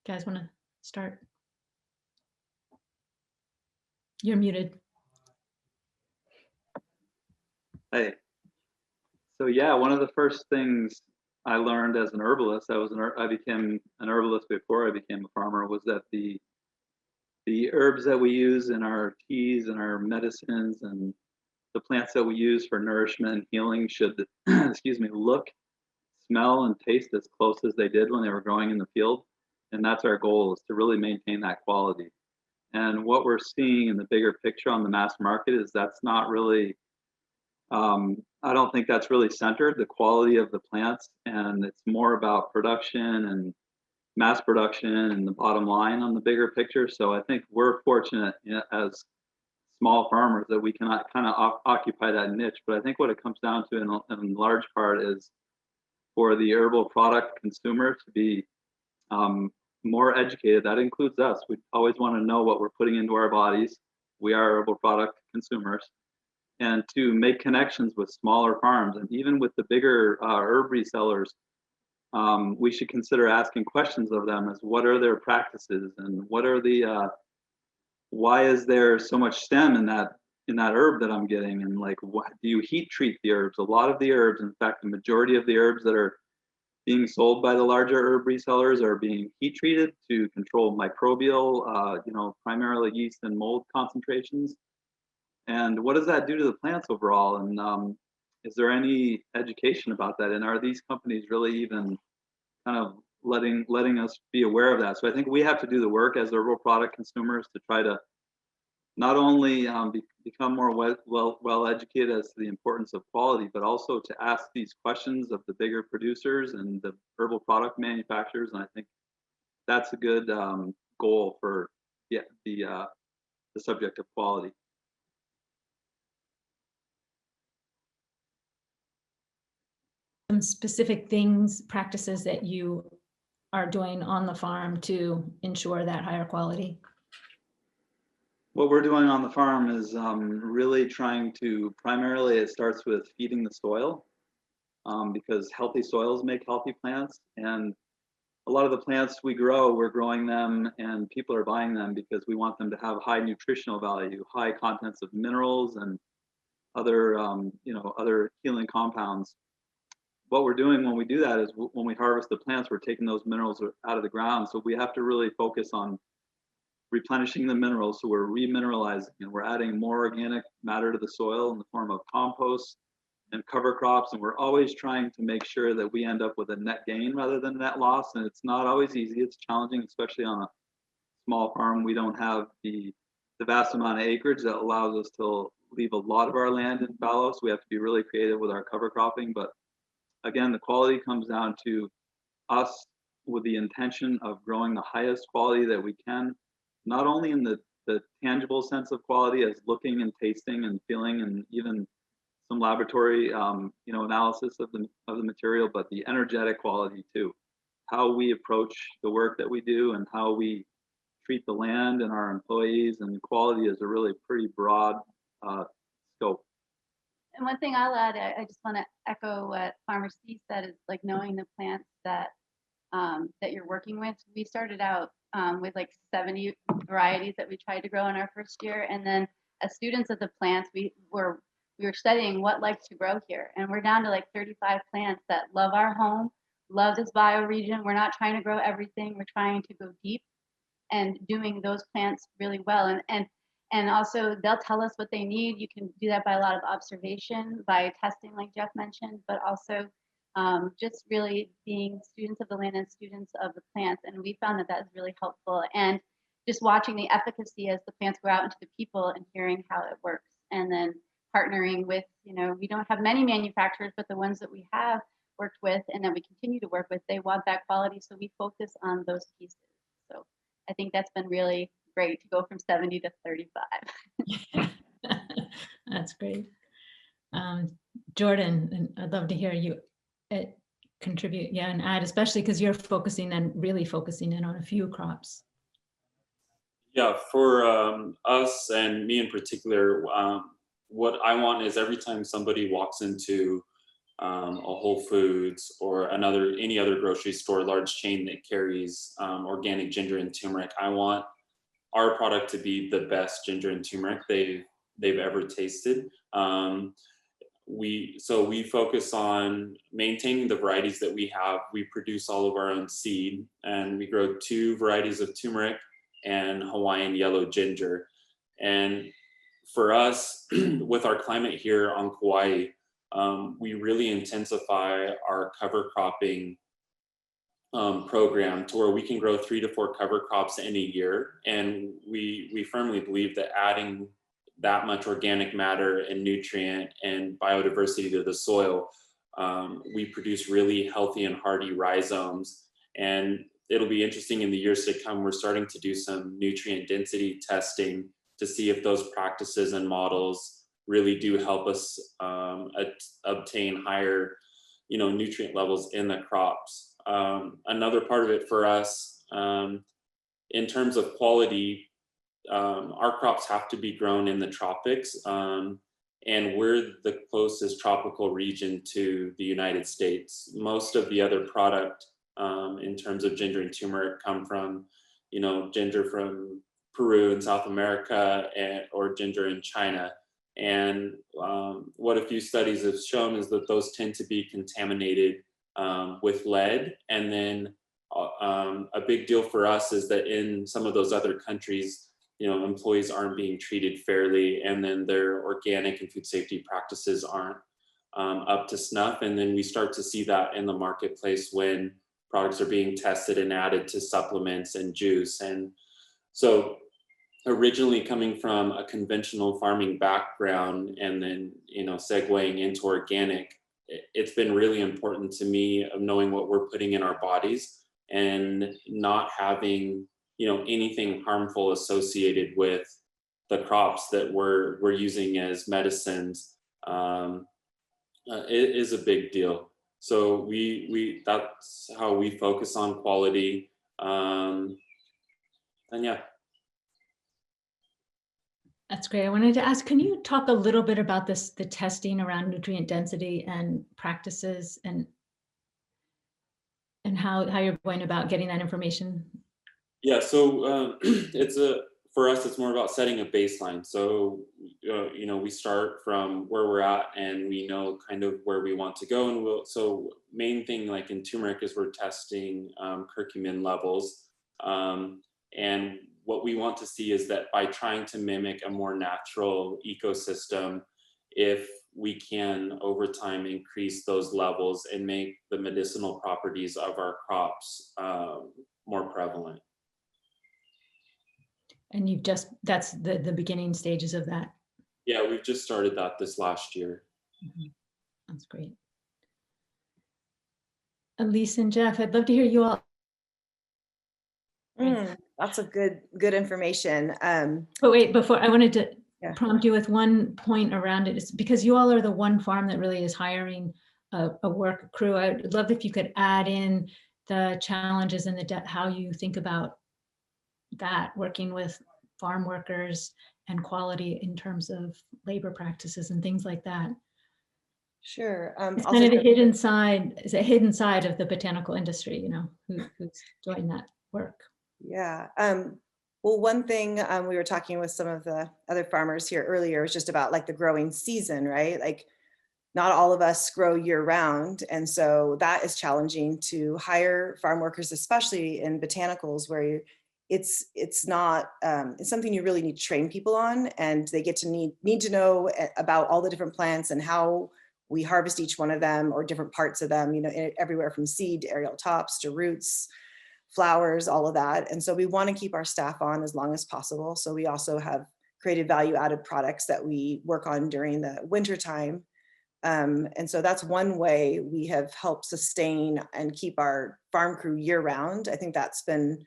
Speaker 1: you guys want to start? You're muted.
Speaker 7: Hey. So yeah, one of the first things I learned as an herbalist, I became an herbalist before I became a farmer, was that the herbs that we use in our teas and our medicines and the plants that we use for nourishment and healing should, excuse me, look, smell, and taste as close as they did when they were growing in the field. And that's our goal, is to really maintain that quality. And what we're seeing in the bigger picture on the mass market is that's not really, I don't think that's really centered, the quality of the plants. And it's more about production mass production and the bottom line on the bigger picture. So I think we're fortunate, you know, as small farmers that we can kind of occupy that niche. But I think what it comes down to in large part is for the herbal product consumer to be more educated. That includes us. We always want to know what we're putting into our bodies. We are herbal product consumers. And to make connections with smaller farms and even with the bigger herb resellers, we should consider asking questions of them as what are their practices and what are the why is there so much stem in that herb that I'm getting, and like what do you heat treat the herbs? A lot of the herbs, in fact, the majority of the herbs that are being sold by the larger herb resellers are being heat treated to control microbial, you know, primarily yeast and mold concentrations. And what does that do to the plants overall? And is there any education about that? And are these companies really even kind of letting us be aware of that? So I think we have to do the work as herbal product consumers to try to not only become more well educated as to the importance of quality, but also to ask these questions of the bigger producers and the herbal product manufacturers. And I think that's a good goal for the subject of quality.
Speaker 1: Some specific things, practices that you are doing on the farm to ensure that higher quality?
Speaker 7: What we're doing on the farm is really trying to, primarily it starts with feeding the soil, because healthy soils make healthy plants. And a lot of the plants we grow, we're growing them and people are buying them because we want them to have high nutritional value, high contents of minerals and other, you know, other healing compounds. What we're doing when we do that is when we harvest the plants, we're taking those minerals out of the ground. So we have to really focus on replenishing the minerals. So we're remineralizing and we're adding more organic matter to the soil in the form of compost and cover crops. And we're always trying to make sure that we end up with a net gain rather than net loss. And it's not always easy. It's challenging, especially on a small farm. We don't have the vast amount of acreage that allows us to leave a lot of our land in fallow. So we have to be really creative with our cover cropping. But again, the quality comes down to us with the intention of growing the highest quality that we can, not only in the tangible sense of quality as looking and tasting and feeling and even some laboratory you know, analysis of the material, but the energetic quality too. How we approach the work that we do and how we treat the land and our employees, and quality is a really pretty broad scope.
Speaker 2: And one thing I'll add, I just want to echo what Farmer C said, is like knowing the plants that that you're working with. We started out with like 70 varieties that we tried to grow in our first year, and then as students of the plants, we were studying what likes to grow here, and we're down to like 35 plants that love our home, love this bioregion. We're not trying to grow everything. We're trying to go deep and doing those plants really well, and also they'll tell us what they need. You can do that by a lot of observation, by testing like Jeff mentioned, but also just really being students of the land and students of the plants. And we found that that is really helpful. And just watching the efficacy as the plants go out into the people and hearing how it works. And then partnering with, you know, we don't have many manufacturers, but the ones that we have worked with and that we continue to work with, they want that quality. So we focus on those pieces. So I think that's been really great to go from 70 to 35.
Speaker 1: That's great. Jordan, I'd love to hear you contribute, and add, especially because you're really focusing in on a few crops.
Speaker 3: Yeah, for us and me in particular, what I want is every time somebody walks into a Whole Foods or any other grocery store, large chain that carries organic ginger and turmeric, I want our product to be the best ginger and turmeric they've ever tasted. We focus on maintaining the varieties that we have. We produce all of our own seed, and we grow 2 varieties of turmeric and Hawaiian yellow ginger. And for us, with our climate here on Kauai, we really intensify our cover cropping program to where we can grow 3 to 4 cover crops in a year. And we firmly believe that adding that much organic matter and nutrient and biodiversity to the soil, we produce really healthy and hardy rhizomes. And it'll be interesting in the years to come. We're starting to do some nutrient density testing to see if those practices and models really do help us obtain higher, nutrient levels in the crops. Another part of it for us, in terms of quality, our crops have to be grown in the tropics, and we're the closest tropical region to the United States. Most of the other product in terms of ginger and turmeric come from, ginger from Peru and South America, or ginger in China. And what a few studies have shown is that those tend to be contaminated with lead. And then a big deal for us is that in some of those other countries, employees aren't being treated fairly, and then their organic and food safety practices aren't up to snuff. And then we start to see that in the marketplace when products are being tested and added to supplements and juice. And so originally coming from a conventional farming background and then, segueing into organic, it's been really important to me of knowing what we're putting in our bodies and not having, anything harmful associated with the crops that we're using as medicines. It is a big deal. So we that's how we focus on quality. And yeah.
Speaker 1: That's great. I wanted to ask, can you talk a little bit about the testing around nutrient density and practices and how you're going about getting that information?
Speaker 3: Yeah, so for us, it's more about setting a baseline. So, we start from where we're at and we know kind of where we want to go. And so main thing like in turmeric is we're testing curcumin levels. And what we want to see is that by trying to mimic a more natural ecosystem, if we can over time increase those levels and make the medicinal properties of our crops more prevalent.
Speaker 1: And that's the beginning stages of that.
Speaker 3: Yeah, we've just started that this last year.
Speaker 1: Mm-hmm. That's great. Elise and Jeff, I'd love to hear you all.
Speaker 4: That's a good information.
Speaker 1: But wait, before I wanted to prompt you with one point around it. It's because you all are the one farm that really is hiring a work crew. I'd love if you could add in the challenges and how you think about that, working with farm workers and quality in terms of labor practices and things like that.
Speaker 4: Sure.
Speaker 1: It's kind of a hidden side. It's a hidden side of the botanical industry, who's doing that work.
Speaker 4: Yeah. Well, one thing we were talking with some of the other farmers here earlier was just about like the growing season, right? Like not all of us grow year round. And so that is challenging to hire farm workers, especially in botanicals where it's not, it's something you really need to train people on, and they get to need to know about all the different plants and how we harvest each one of them or different parts of them, everywhere from seed to aerial tops to roots, flowers, all of that. And so we want to keep our staff on as long as possible. So we also have created value added products that we work on during the winter time. And so that's one way we have helped sustain and keep our farm crew year round. I think that's been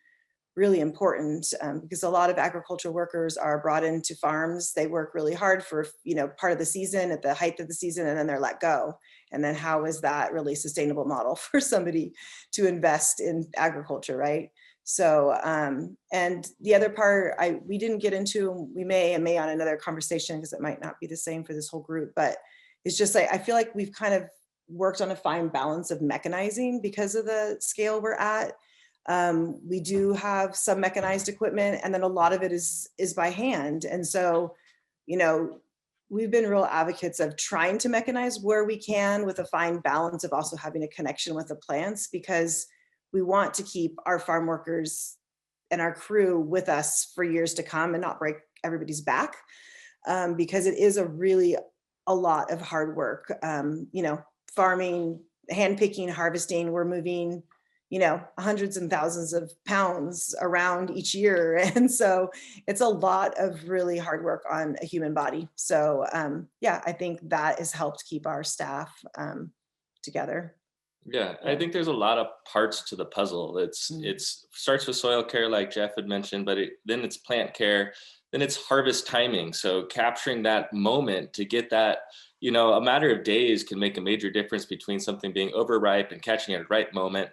Speaker 4: really important because a lot of agricultural workers are brought into farms. They work really hard for, part of the season at the height of the season, and then they're let go. And then how is that really sustainable model for somebody to invest in agriculture, right? So, and the other part we didn't get into, we may on another conversation because it might not be the same for this whole group, but it's just like, I feel like we've kind of worked on a fine balance of mechanizing because of the scale we're at. We do have some mechanized equipment, and then a lot of it is by hand. And so, we've been real advocates of trying to mechanize where we can with a fine balance of also having a connection with the plants, because we want to keep our farm workers and our crew with us for years to come and not break everybody's back, because it is a lot of hard work. Farming, hand picking, harvesting, we're moving hundreds and thousands of pounds around each year. And so it's a lot of really hard work on a human body. So I think that has helped keep our staff together.
Speaker 5: Yeah, I think there's a lot of parts to the puzzle. It's starts with soil care, like Jeff had mentioned, but then it's plant care, then it's harvest timing. So capturing that moment to get that, a matter of days can make a major difference between something being overripe and catching it at the right moment.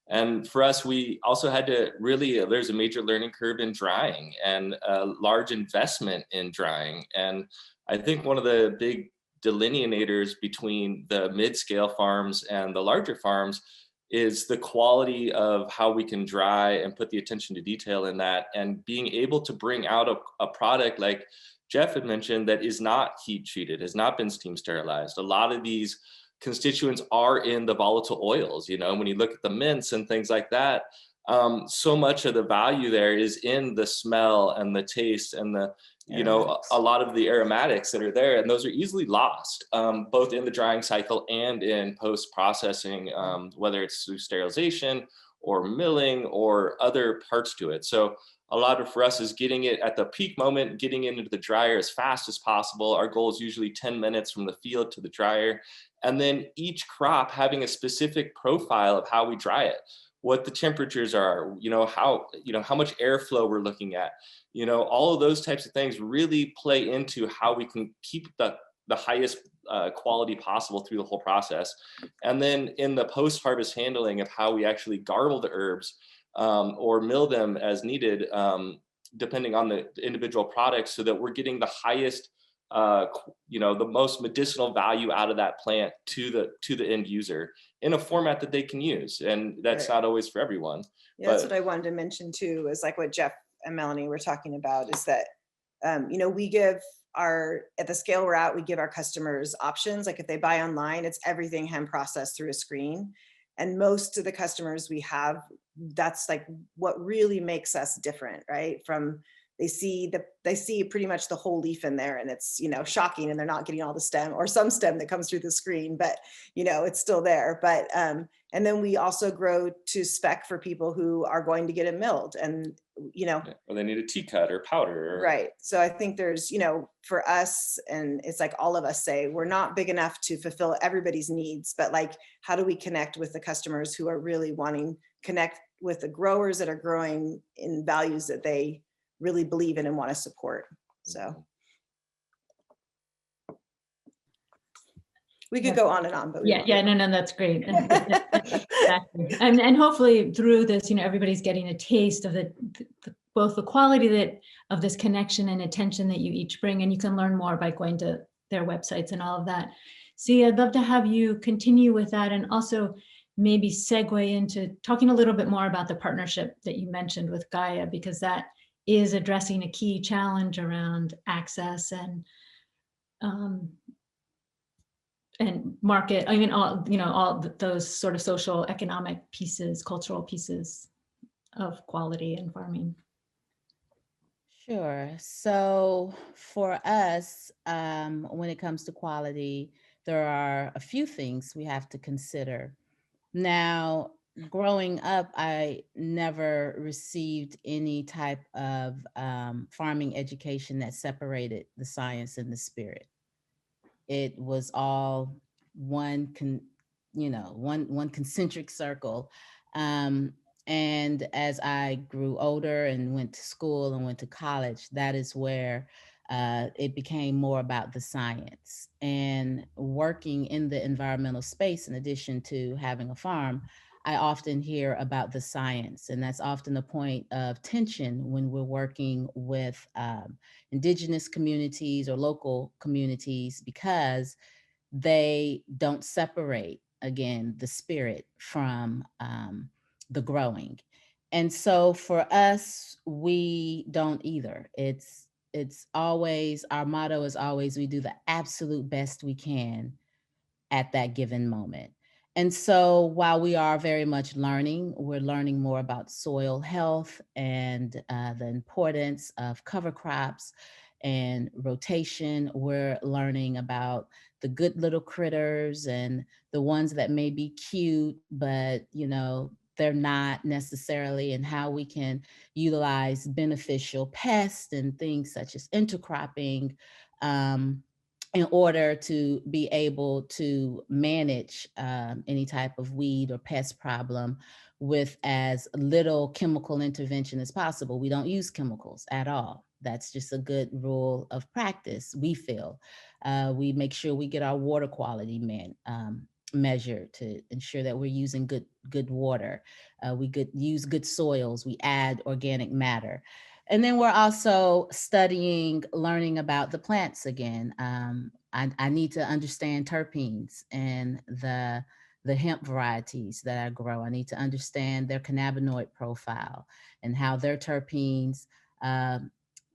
Speaker 5: And for us, we also had to really, there's a major learning curve in drying and a large investment in drying. And I think one of the big delineators between the mid-scale farms and the larger farms is the quality of how we can dry and put the attention to detail in that, and being able to bring out a product like Jeff had mentioned that is not heat treated, has not been steam sterilized. A lot of these constituents are in the volatile oils, when you look at the mints and things like that. So much of the value there is in the smell and the taste and the a lot of the aromatics that are there, and those are easily lost, both in the drying cycle and in post-processing, whether it's through sterilization or milling or other parts to it. So a lot of for us is getting it at the peak moment, getting it into the dryer as fast as possible. Our goal is usually 10 minutes from the field to the dryer. And then each crop having a specific profile of how we dry it, what the temperatures are, how much airflow we're looking at. All of those types of things really play into how we can keep the highest quality possible through the whole process. And then in the post-harvest handling of how we actually garble the herbs or mill them as needed, depending on the individual products, so that we're getting the highest, the most medicinal value out of that plant to the end user in a format that they can use. And that's not always for everyone.
Speaker 4: Yeah, that's what I wanted to mention too, is like what Jeff and Melanie were talking about, is that, we give at the scale we're at, we give our customers options. Like if they buy online, it's everything hand processed through a screen. And most of the customers we have, that's like what really makes us different, right? They see pretty much the whole leaf in there, and it's, shocking, and they're not getting all the stem or some stem that comes through the screen, but it's still there. But and then we also grow to spec for people who are going to get it milled, and
Speaker 5: or they need a tea cut or powder.
Speaker 4: Right. So I think there's, for us, and it's like all of us say, we're not big enough to fulfill everybody's needs, but like, how do we connect with the customers who are really wanting connect with the growers that are growing in values that they really believe in and want to support. So we could go on and on, but
Speaker 1: no, that's great. Exactly. And hopefully through this, everybody's getting a taste of both the quality of this connection and attention that you each bring, and you can learn more by going to their websites and all of that. See, I'd love to have you continue with that, and also maybe segue into talking a little bit more about the partnership that you mentioned with Gaia, because that is addressing a key challenge around access and market. I mean, all those sort of social, economic pieces, cultural pieces of quality and farming.
Speaker 6: Sure. So for us, when it comes to quality, there are a few things we have to consider. Now, growing up, I never received any type of farming education that separated the science and the spirit. It was all one concentric circle. And as I grew older and went to school and went to college, that is where it became more about the science. And working in the environmental space, in addition to having a farm, I often hear about the science, and that's often a point of tension when we're working with indigenous communities or local communities, because they don't separate, again, the spirit from the growing. And so for us, we don't either. It's always, our motto is always, we do the absolute best we can at that given moment. And so while we are very much learning, we're learning more about soil health and the importance of cover crops and rotation. We're learning about the good little critters and the ones that may be cute, but they're not necessarily, and how we can utilize beneficial pests and things such as intercropping in order to be able to manage any type of weed or pest problem with as little chemical intervention as possible. We don't use chemicals at all. That's just a good rule of practice, we feel. We make sure we get our water quality measured to ensure that we're using good water. We use good soils. We add organic matter. And then we're also learning about the plants again. I need to understand terpenes and the hemp varieties that I grow. I need to understand their cannabinoid profile and how their terpenes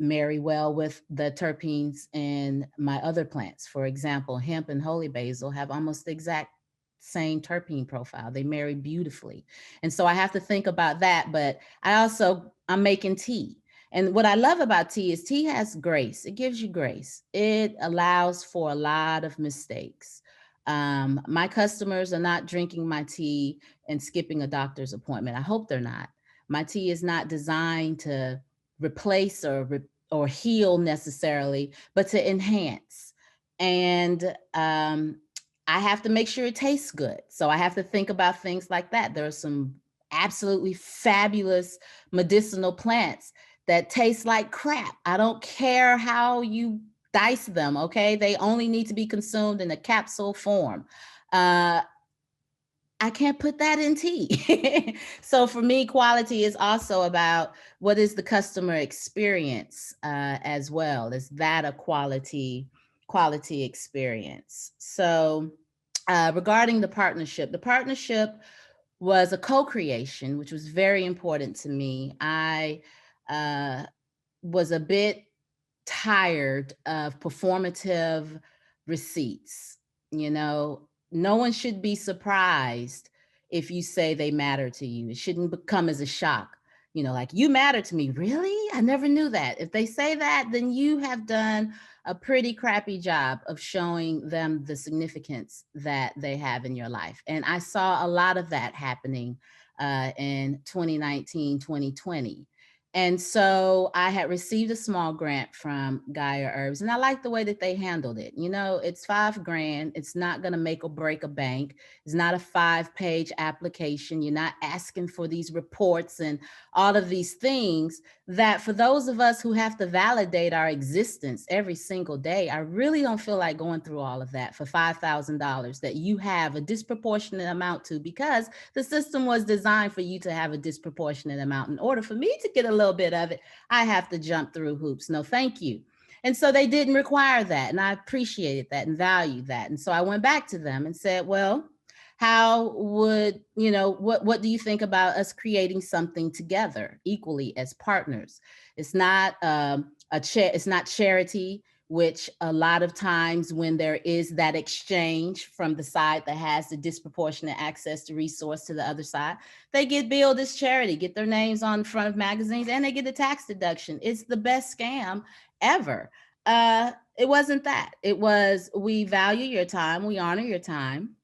Speaker 6: marry well with the terpenes in my other plants. For example, hemp and holy basil have almost the exact same terpene profile. They marry beautifully. And so I have to think about that. But I'm making tea. And what I love about tea is tea has grace. It gives you grace. It allows for a lot of mistakes. My customers are not drinking my tea and skipping a doctor's appointment. I hope they're not. My tea is not designed to replace or heal necessarily, but to enhance. And I have to make sure it tastes good. So I have to think about things like that. There are some absolutely fabulous medicinal plants that taste like crap. I don't care how you dice them, okay? They only need to be consumed in a capsule form. I can't put that in tea. So for me, quality is also about what is the customer experience as well. Is that a quality experience? So regarding the partnership was a co-creation, which was very important to me. I was a bit tired of performative receipts. You know, no one should be surprised if you say they matter to you. It shouldn't become as a shock. You know, like, you matter to me. Really? I never knew that. If they say that, then you have done a pretty crappy job of showing them the significance that they have in your life. And I saw a lot of that happening in 2019, 2020. And so I had received a small grant from Gaia Herbs, and I liked the way that they handled it. You know, it's $5,000. It's not going to make or break a bank. It's not a 5-page application. You're not asking for these reports and all of these things that, for those of us who have to validate our existence every single day, I really don't feel like going through all of that for $5,000 that you have a disproportionate amount to, because the system was designed for you to have a disproportionate amount. In order for me to get a little bit of it, I have to jump through hoops. No, thank you. And so they didn't require that. And I appreciated that and valued that. And so I went back to them and said, well, how would, you know, what do you think about us creating something together equally as partners? It's not it's not charity, which a lot of times when there is that exchange from the side that has the disproportionate access to resource to the other side, they get billed as charity, get their names on the front of magazines, and they get a tax deduction. It's the best scam ever. It wasn't that. It was, we value your time, we honor your time,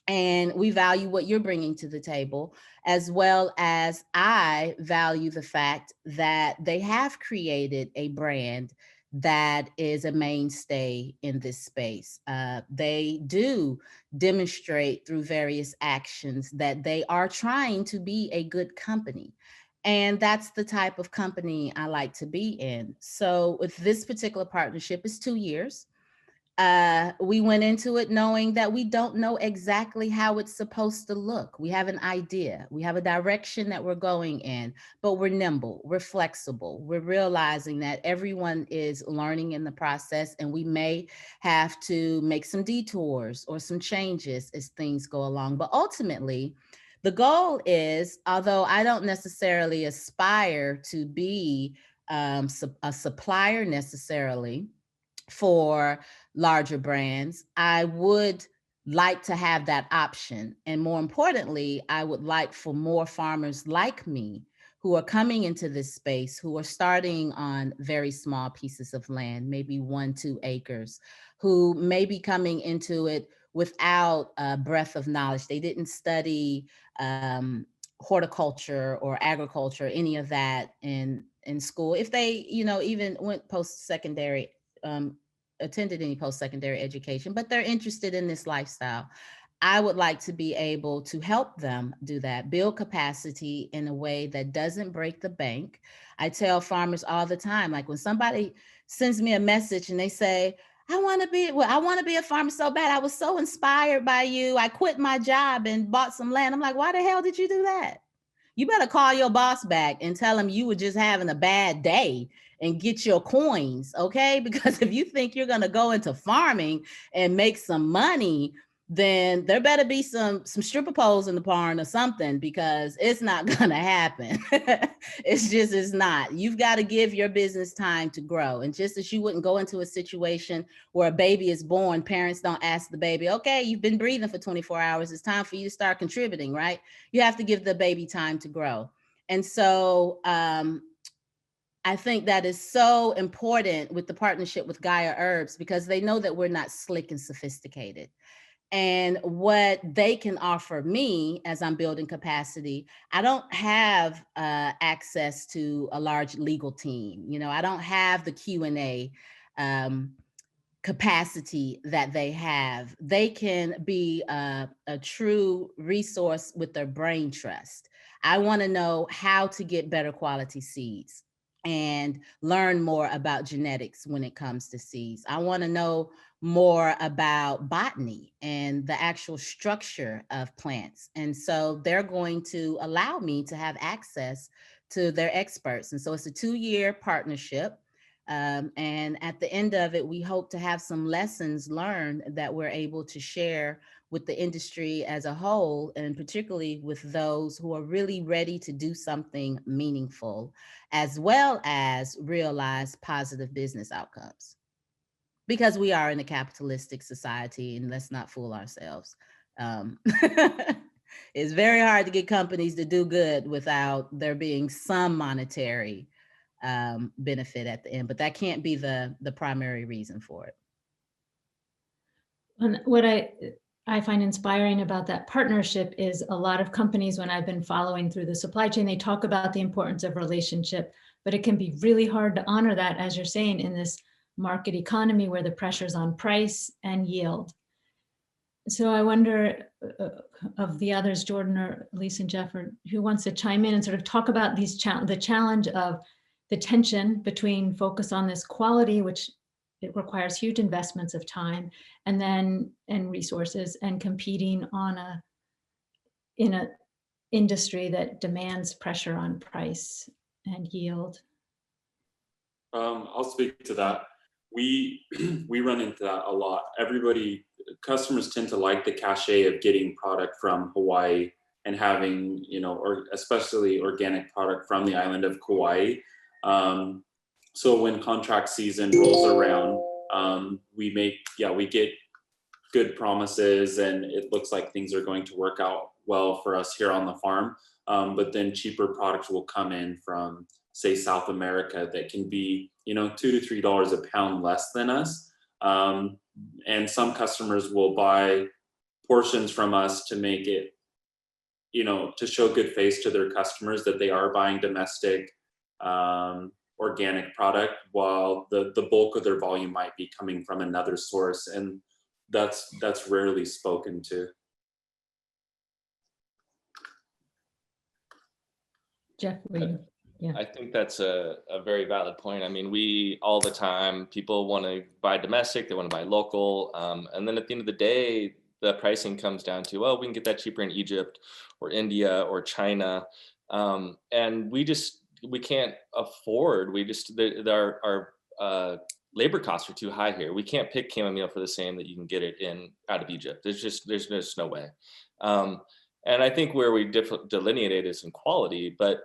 Speaker 6: and we value what you're bringing to the table, as well as I value the fact that they have created a brand that is a mainstay in this space. They do demonstrate through various actions that they are trying to be a good company. And that's the type of company I like to be in. So with this particular partnership, it's 2 years. We went into it knowing that we don't know exactly how it's supposed to look. We have an idea, we have a direction that we're going in, but we're nimble, we're flexible. We're realizing that everyone is learning in the process, and we may have to make some detours or some changes as things go along. But ultimately, the goal is, although I don't necessarily aspire to be a supplier necessarily for larger brands, I would like to have that option. And more importantly, I would like for more farmers like me who are coming into this space, who are starting on very small pieces of land, maybe 1-2 acres, who may be coming into it without a breadth of knowledge. They didn't study horticulture or agriculture, any of that in school. If they, you know, even went post-secondary attended any post-secondary education, but they're interested in this lifestyle. I would like to be able to help them do that, build capacity in a way that doesn't break the bank. I tell farmers all the time, like when somebody sends me a message and they say, I want to be a farmer so bad. I was so inspired by you. I quit my job and bought some land. I'm like, why the hell did you do that? You better call your boss back and tell him you were just having a bad day and get your coins, okay? Because if you think you're gonna go into farming and make some money, then there better be some stripper poles in the barn or something, because it's not gonna happen. It's not. You've got to give your business time to grow. And just as you wouldn't go into a situation where a baby is born, parents don't ask the baby, okay, you've been breathing for 24 hours, it's time for you to start contributing, right? You have to give the baby time to grow. And so I think that is so important with the partnership with Gaia Herbs, because they know that we're not slick and sophisticated. And what they can offer me as I'm building capacity, I don't have access to a large legal team. You know, I don't have the Q&A capacity that they have. They can be a true resource with their brain trust. I want to know how to get better quality seeds and learn more about genetics when it comes to seeds. I want to know more about botany and the actual structure of plants. And so they're going to allow me to have access to their experts. And so it's a 2-year partnership. And at the end of it, we hope to have some lessons learned that we're able to share with the industry as a whole, and particularly with those who are really ready to do something meaningful, as well as realize positive business outcomes. Because we are in a capitalistic society, and let's not fool ourselves. It's very hard to get companies to do good without there being some monetary benefit at the end, but that can't be the primary reason for it.
Speaker 1: And what I find inspiring about that partnership is a lot of companies, when I've been following through the supply chain, they talk about the importance of relationship, but it can be really hard to honor that, as you're saying, in this market economy where the pressure's on price and yield. So I wonder of the others, Jordan or Lisa and Jeff, or who wants to chime in and sort of talk about these the challenge of the tension between focus on this quality, which it requires huge investments of time and resources, and competing in a industry that demands pressure on price and yield.
Speaker 3: I'll speak to that. We run into that a lot. Customers tend to like the cachet of getting product from Hawaii and having, or especially organic product from the island of Kauai. So when contract season rolls around, we get good promises and it looks like things are going to work out well for us here on the farm. But then cheaper products will come in from, say, South America that can be, $2 to $3 a pound less than us. And some customers will buy portions from us to make it, to show good face to their customers that they are buying domestic, organic product, while the bulk of their volume might be coming from another source. And that's rarely spoken to.
Speaker 1: Jeff, yeah.
Speaker 5: I think that's a very valid point. I mean, we all the time, people want to buy domestic, they want to buy local. And then at the end of the day, the pricing comes down to, well, we can get that cheaper in Egypt or India or China. And we can't afford, our labor costs are too high here. We can't pick chamomile for the same that you can get it out of Egypt. There's just no way. And I think where we delineate it is in quality, but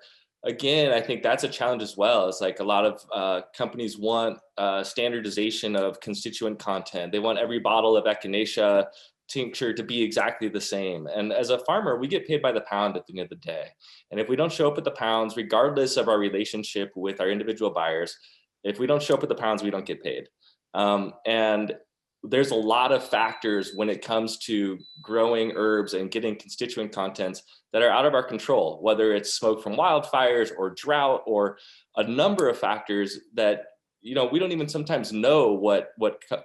Speaker 5: again, I think that's a challenge as well. It's like a lot of companies want standardization of constituent content. They want every bottle of echinacea tincture to be exactly the same. And as a farmer, we get paid by the pound at the end of the day. And if we don't show up at the pounds, regardless of our relationship with our individual buyers, if we don't show up at the pounds, we don't get paid. And there's a lot of factors when it comes to growing herbs and getting constituent contents that are out of our control, whether it's smoke from wildfires or drought or a number of factors that you know, we don't even sometimes know what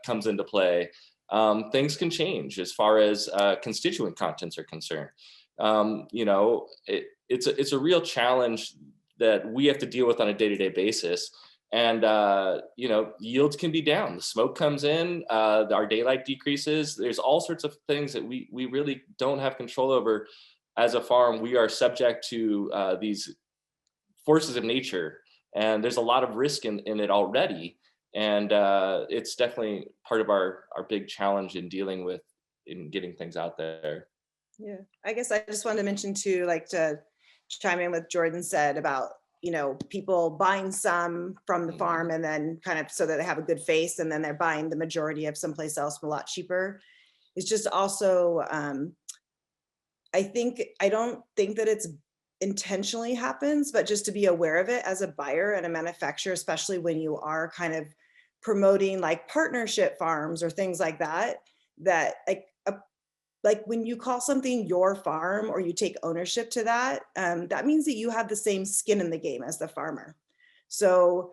Speaker 5: comes into play. Things can change as far as constituent contents are concerned. You know, it's a real challenge that we have to deal with on a day-to-day basis. And, you know, yields can be down. The smoke comes in, our daylight decreases. There's all sorts of things that we really don't have control over. As a farm, we are subject to these forces of nature, and there's a lot of risk in it already. And it's definitely part of our big challenge in dealing with, in getting things out there.
Speaker 4: Yeah, I guess I just wanted to mention too, like to chime in with Jordan said about, you know, people buying some from the farm and then kind of so that they have a good face, and then they're buying the majority of someplace else a lot cheaper. It's just also, I don't think that it's intentionally happens, but just to be aware of it as a buyer and a manufacturer, especially when you are kind of promoting like partnership farms or things like that, that like when you call something your farm or you take ownership to that, that means that you have the same skin in the game as the farmer. So,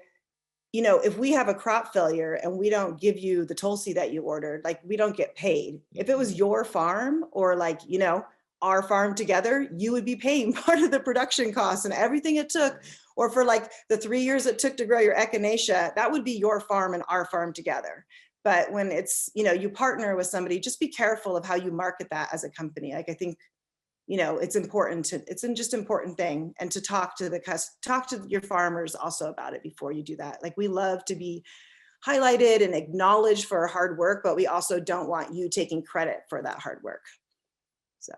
Speaker 4: you know, if we have a crop failure and we don't give you the Tulsi that you ordered, like we don't get paid. If it was your farm or like, you know, our farm together, you would be paying part of the production costs and everything it took, or for like the 3 years it took to grow your echinacea, that would be your farm and our farm together. But when it's, you know, you partner with somebody, just be careful of how you market that as a company. Like I think, you know, it's important to, it's an just important thing, and to talk to your farmers also about it before you do that. Like we love to be highlighted and acknowledged for our hard work, but we also don't want you taking credit for that hard work. So.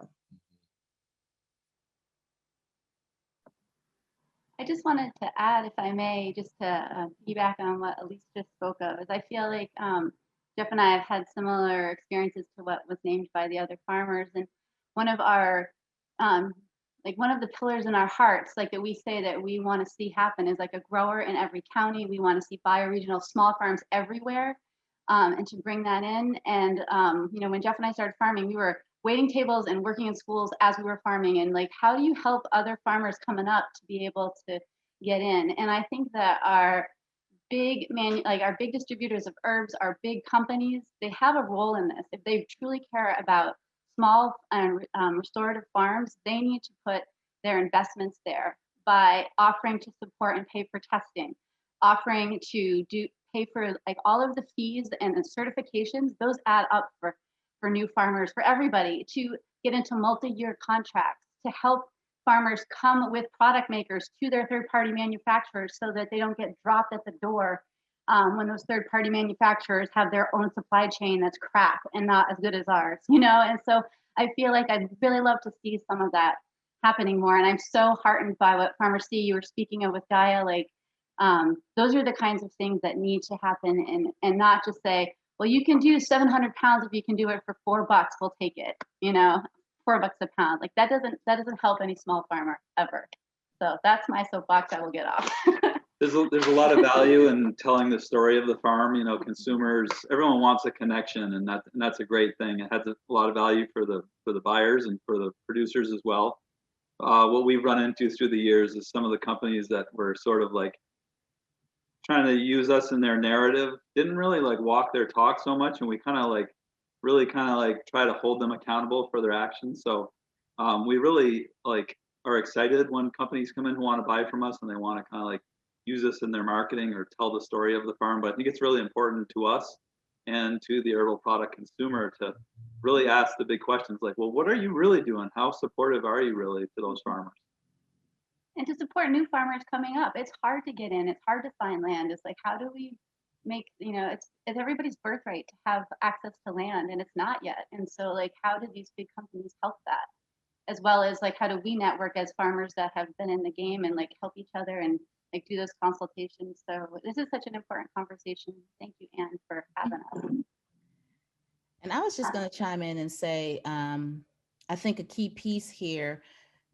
Speaker 2: I just wanted to add, if I may, just to piggyback on what Elise just spoke of, is I feel like Jeff and I have had similar experiences to what was named by the other farmers. And one of our, like one of the pillars in our hearts, like that we say that we want to see happen is like a grower in every county. We want to see bioregional small farms everywhere, and to bring that in. And, you know, when Jeff and I started farming, we were waiting tables and working in schools as we were farming, and like, how do you help other farmers coming up to be able to get in? And I think that our big our big distributors of herbs, our big companies, they have a role in this. If they truly care about small and restorative farms, they need to put their investments there by offering to support and pay for testing, offering to pay for like all of the fees and the certifications. Those add up for new farmers, for everybody, to get into multi-year contracts, to help farmers come with product makers to their third-party manufacturers so that they don't get dropped at the door when those third-party manufacturers have their own supply chain that's crap and not as good as ours, you know? And so I feel like I'd really love to see some of that happening more. And I'm so heartened by what Farmer C you were speaking of with Gaia. Like, those are the kinds of things that need to happen, and not just say, well, you can do 700 pounds if you can do it for $4, we'll take it, you know, $4 a pound. Like that doesn't help any small farmer ever. So that's my soapbox. I will get off.
Speaker 7: There's a lot of value in telling the story of the farm. You know, consumers, everyone wants a connection, and that's a great thing. It has a lot of value for the buyers and for the producers as well. What we've run into through the years is some of the companies that were sort of like trying to use us in their narrative didn't really like walk their talk so much, and we kind of like really try to hold them accountable for their actions. So we really like are excited when companies come in who want to buy from us and they want to kind of like use us in their marketing or tell the story of the farm. But I think it's really important to us and to the herbal product consumer to really ask the big questions like, well, what are you really doing? How supportive are you really to those farmers?
Speaker 2: And to support new farmers coming up. It's hard to get in. It's hard to find land. It's like, how do we make, you know, it's everybody's birthright to have access to land, and it's not yet. And so like, how do these big companies help that? As well as like, how do we network as farmers that have been in the game and like help each other and like do those consultations? So this is such an important conversation. Thank you, Ann, for having us.
Speaker 6: And I was just going to chime in and say, I think a key piece here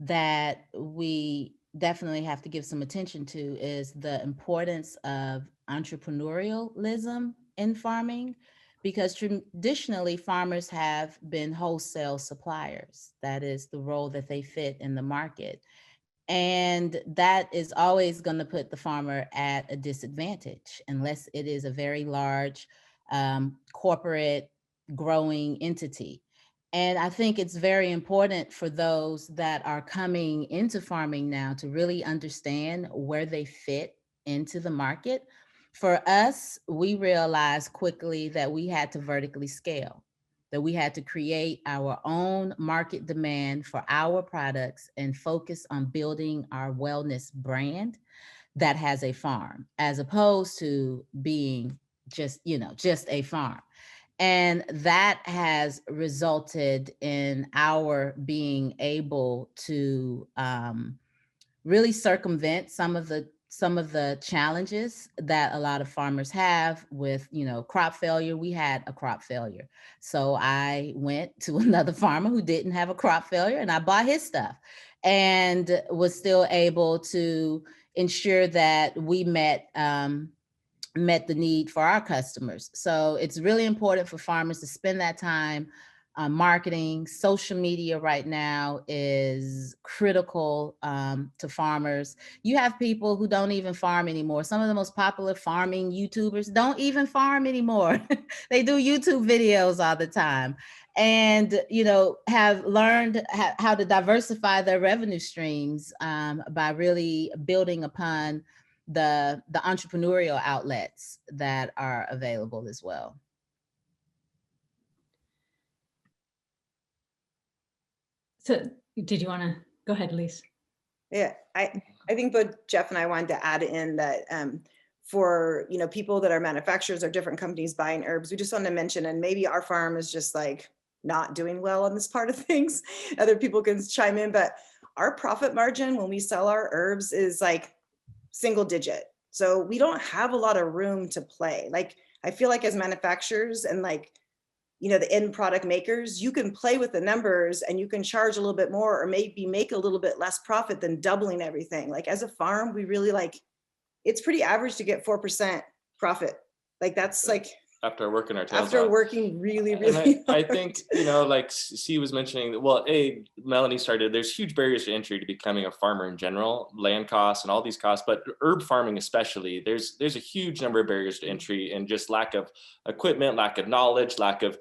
Speaker 6: that we definitely have to give some attention to is the importance of entrepreneurialism in farming, because traditionally farmers have been wholesale suppliers. That is the role that they fit in the market. And that is always going to put the farmer at a disadvantage unless it is a very large corporate growing entity. And I think it's very important for those that are coming into farming now to really understand where they fit into the market. For us, we realized quickly that we had to vertically scale, that we had to create our own market demand for our products and focus on building our wellness brand that has a farm, as opposed to being just, just a farm. And that has resulted in our being able to really circumvent some of the challenges that a lot of farmers have with, crop failure. We had a crop failure. So I went to another farmer who didn't have a crop failure and I bought his stuff and was still able to ensure that we met the need for our customers. So it's really important for farmers to spend that time marketing. Social media right now is critical to farmers. You have people who don't even farm anymore. Some of the most popular farming YouTubers don't even farm anymore. They do YouTube videos all the time and, have learned how to diversify their revenue streams by really building upon the entrepreneurial outlets that are available as well.
Speaker 1: So did you want to go ahead, Lise?
Speaker 4: Yeah, I think both Jeff and I wanted to add in that for people that are manufacturers or different companies buying herbs, we just want to mention, and maybe our farm is just like not doing well on this part of things. Other people can chime in, but our profit margin when we sell our herbs is like single digit. So we don't have a lot of room to play. Like, I feel like as manufacturers and the end product makers, you can play with the numbers and you can charge a little bit more or maybe make a little bit less profit than doubling everything. Like as a farm, we really it's pretty average to get 4% profit. Like that's like
Speaker 5: after working our tails
Speaker 4: after
Speaker 5: off.
Speaker 4: working really hard.
Speaker 5: I think, like C was mentioning, well, Melanie started, there's huge barriers to entry to becoming a farmer in general, land costs and all these costs, but herb farming especially, there's a huge number of barriers to entry and just lack of equipment, lack of knowledge, lack of,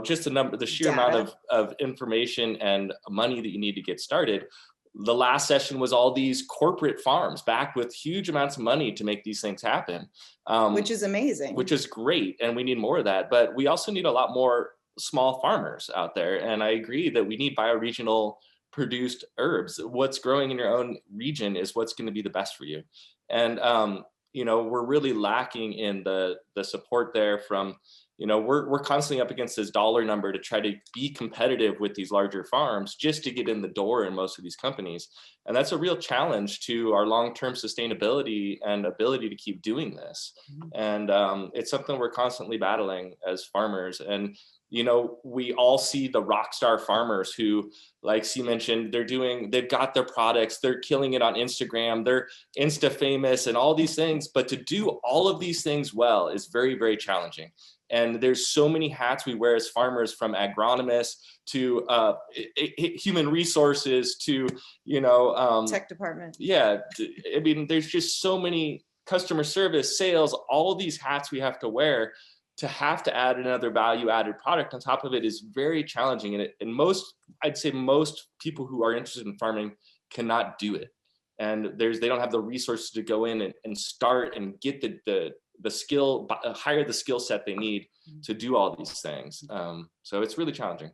Speaker 5: just the sheer amount of information and money that you need to get started. The last session was all these corporate farms backed with huge amounts of money to make these things happen.
Speaker 4: Which is amazing.
Speaker 5: Which is great. And we need more of that. But we also need a lot more small farmers out there. And I agree that we need bioregional produced herbs. What's growing in your own region is what's going to be the best for you. And, we're really lacking in the support there from, we're constantly up against this dollar number to try to be competitive with these larger farms just to get in the door in most of these companies. And that's a real challenge to our long-term sustainability and ability to keep doing this. And it's something we're constantly battling as farmers. And, we all see the rock star farmers who, like C mentioned, they've got their products, they're killing it on Instagram, they're Insta famous and all these things. But to do all of these things well is very, very challenging. And there's so many hats we wear as farmers, from agronomists to human resources to,
Speaker 4: tech department.
Speaker 5: Yeah, I mean, there's just so many, customer service, sales, all of these hats we have to wear. To have to add another value added product on top of it is very challenging. And I'd say most people who are interested in farming cannot do it. And they don't have the resources to go in and start and get the skill, hire the skill set they need to do all these things. So it's really challenging.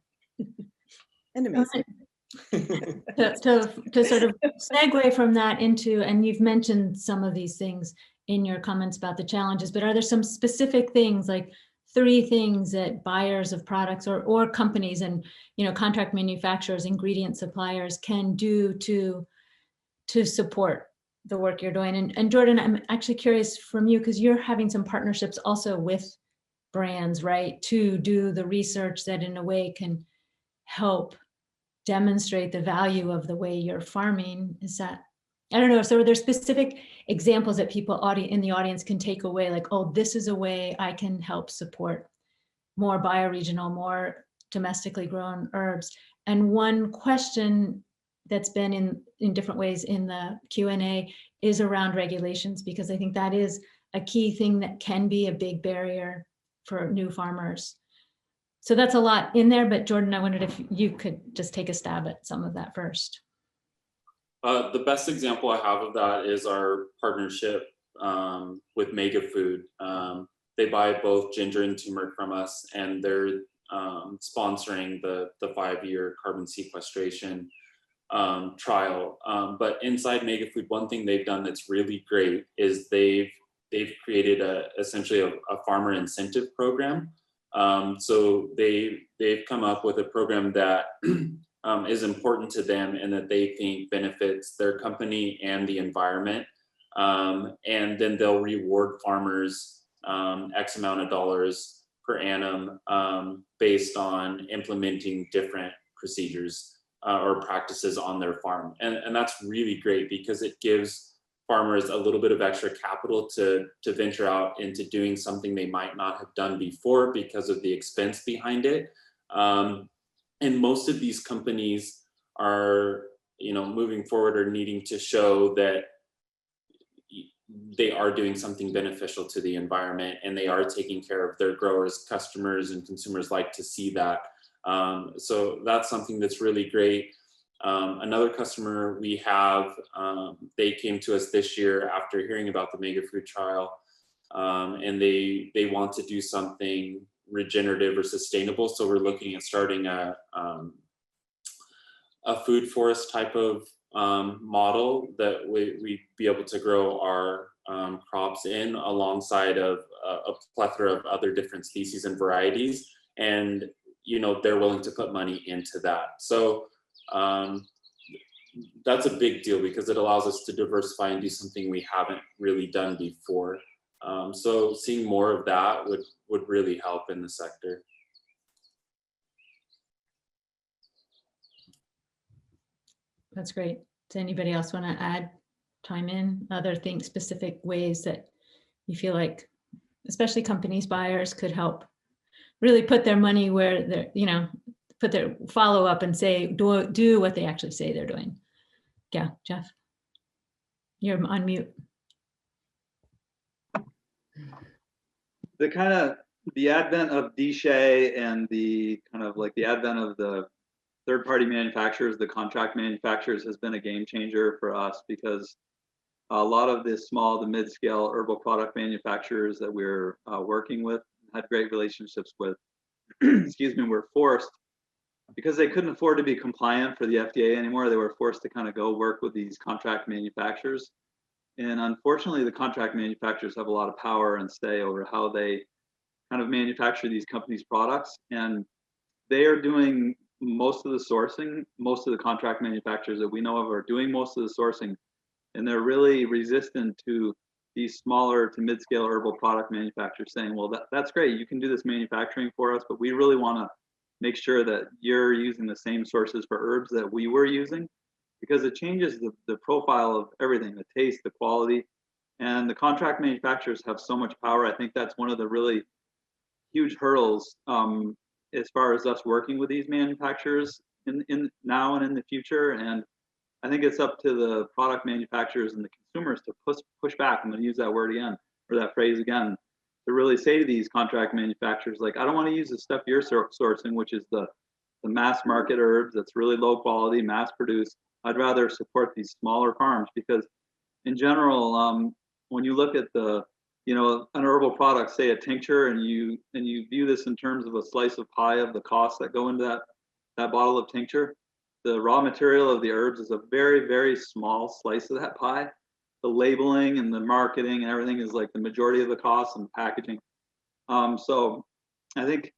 Speaker 4: And amazing.
Speaker 1: to sort of segue from that into, and you've mentioned some of these things in your comments about the challenges, but are there some specific things, like 3 things that buyers of products or companies and, contract manufacturers, ingredient suppliers can do to support the work you're doing? And Jordan, I'm actually curious from you, because you're having some partnerships also with brands, right, to do the research that in a way can help demonstrate the value of the way you're farming. Is that, I don't know, so are there specific examples that people in the audience can take away, like, oh, this is a way I can help support more bioregional, more domestically grown herbs? And one question that's been in different ways in the Q&A is around regulations, because I think that is a key thing that can be a big barrier for new farmers. So that's a lot in there, but Jordan, I wondered if you could just take a stab at some of that first.
Speaker 3: The best example I have of that is our partnership with Mega Food. They buy both ginger and turmeric from us, and they're sponsoring the 5-year carbon sequestration trial. But inside Mega Food, one thing they've done that's really great is they've created essentially a farmer incentive program. So they've come up with a program that is important to them and that they think benefits their company and the environment. And then they'll reward farmers X amount of dollars per annum based on implementing different procedures or practices on their farm. And that's really great because it gives farmers a little bit of extra capital to venture out into doing something they might not have done before because of the expense behind it. And most of these companies are, moving forward or needing to show that they are doing something beneficial to the environment and they are taking care of their growers. Customers and consumers like to see that. So that's something that's really great. Another customer we have, they came to us this year after hearing about the Mega Food trial, and they want to do something regenerative or sustainable. So we're looking at starting a food forest type of model that we'd be able to grow our crops in alongside of a plethora of other different species and varieties. And, they're willing to put money into that. So that's a big deal because it allows us to diversify and do something we haven't really done before. So seeing more of that would really help in the sector.
Speaker 1: That's great. Does anybody else want to add, chime in, other things, specific ways that you feel like, especially companies, buyers could help really put their money where they're, put their follow up and say, do what they actually say they're doing. Yeah, Jeff, you're on mute.
Speaker 7: The advent of Dichet and the advent of the third-party manufacturers, the contract manufacturers, has been a game changer for us because a lot of the small to mid-scale herbal product manufacturers that we're working with, had great relationships with, excuse me, were forced, because they couldn't afford to be compliant for the FDA anymore, they were forced to kind of go work with these contract manufacturers. And unfortunately, the contract manufacturers have a lot of power and say over how they kind of manufacture these companies' products. And they are doing most of the sourcing. Most of the contract manufacturers that we know of are doing most of the sourcing. And they're really resistant to these smaller to mid-scale herbal product manufacturers saying, well, that's great, you can do this manufacturing for us, but we really want to make sure that you're using the same sources for herbs that we were using, because it changes the profile of everything, the taste, the quality. And the contract manufacturers have so much power. I think that's one of the really huge hurdles as far as us working with these manufacturers in now and in the future. And I think it's up to the product manufacturers and the consumers to push back. I'm going to use that word again, or that phrase again, to really say to these contract manufacturers, like, I don't want to use the stuff you're sourcing, which is the mass market herbs that's really low quality, mass produced. I'd rather support these smaller farms, because in general, when you look at an herbal product, say a tincture, and you view this in terms of a slice of pie of the costs that go into that bottle of tincture, the raw material of the herbs is a very, very small slice of that pie. The labeling and the marketing and everything is like the majority of the costs, and packaging. So I think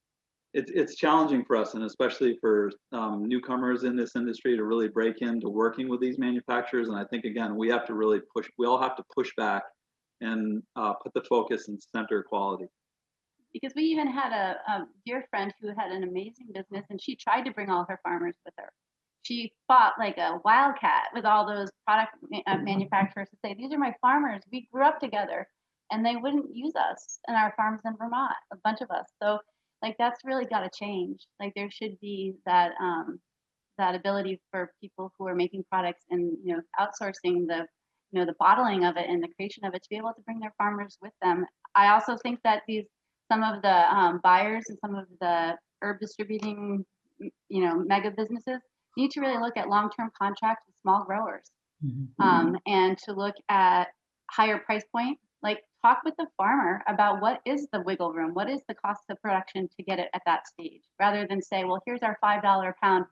Speaker 7: it's challenging for us, and especially for newcomers in this industry, to really break into working with these manufacturers. And I think, again, we all have to push back and put the focus and center quality.
Speaker 2: Because we even had a dear friend who had an amazing business, and she tried to bring all her farmers with her. She fought like a wildcat with all those product manufacturers to say, these are my farmers, we grew up together, and they wouldn't use us and our farms in Vermont, a bunch of us. So like, that's really got to change. Like, there should be that that ability for people who are making products and, you know, outsourcing the, you know, the bottling of it and the creation of it to be able to bring their farmers with them. I also think that some of the buyers and some of the herb distributing, you know, mega businesses need to really look at long-term contracts with small growers, and to look at higher price point. Like, talk with the farmer about what is the wiggle room, what is the cost of production to get it at that stage, rather than say, well, here's our $5 a pound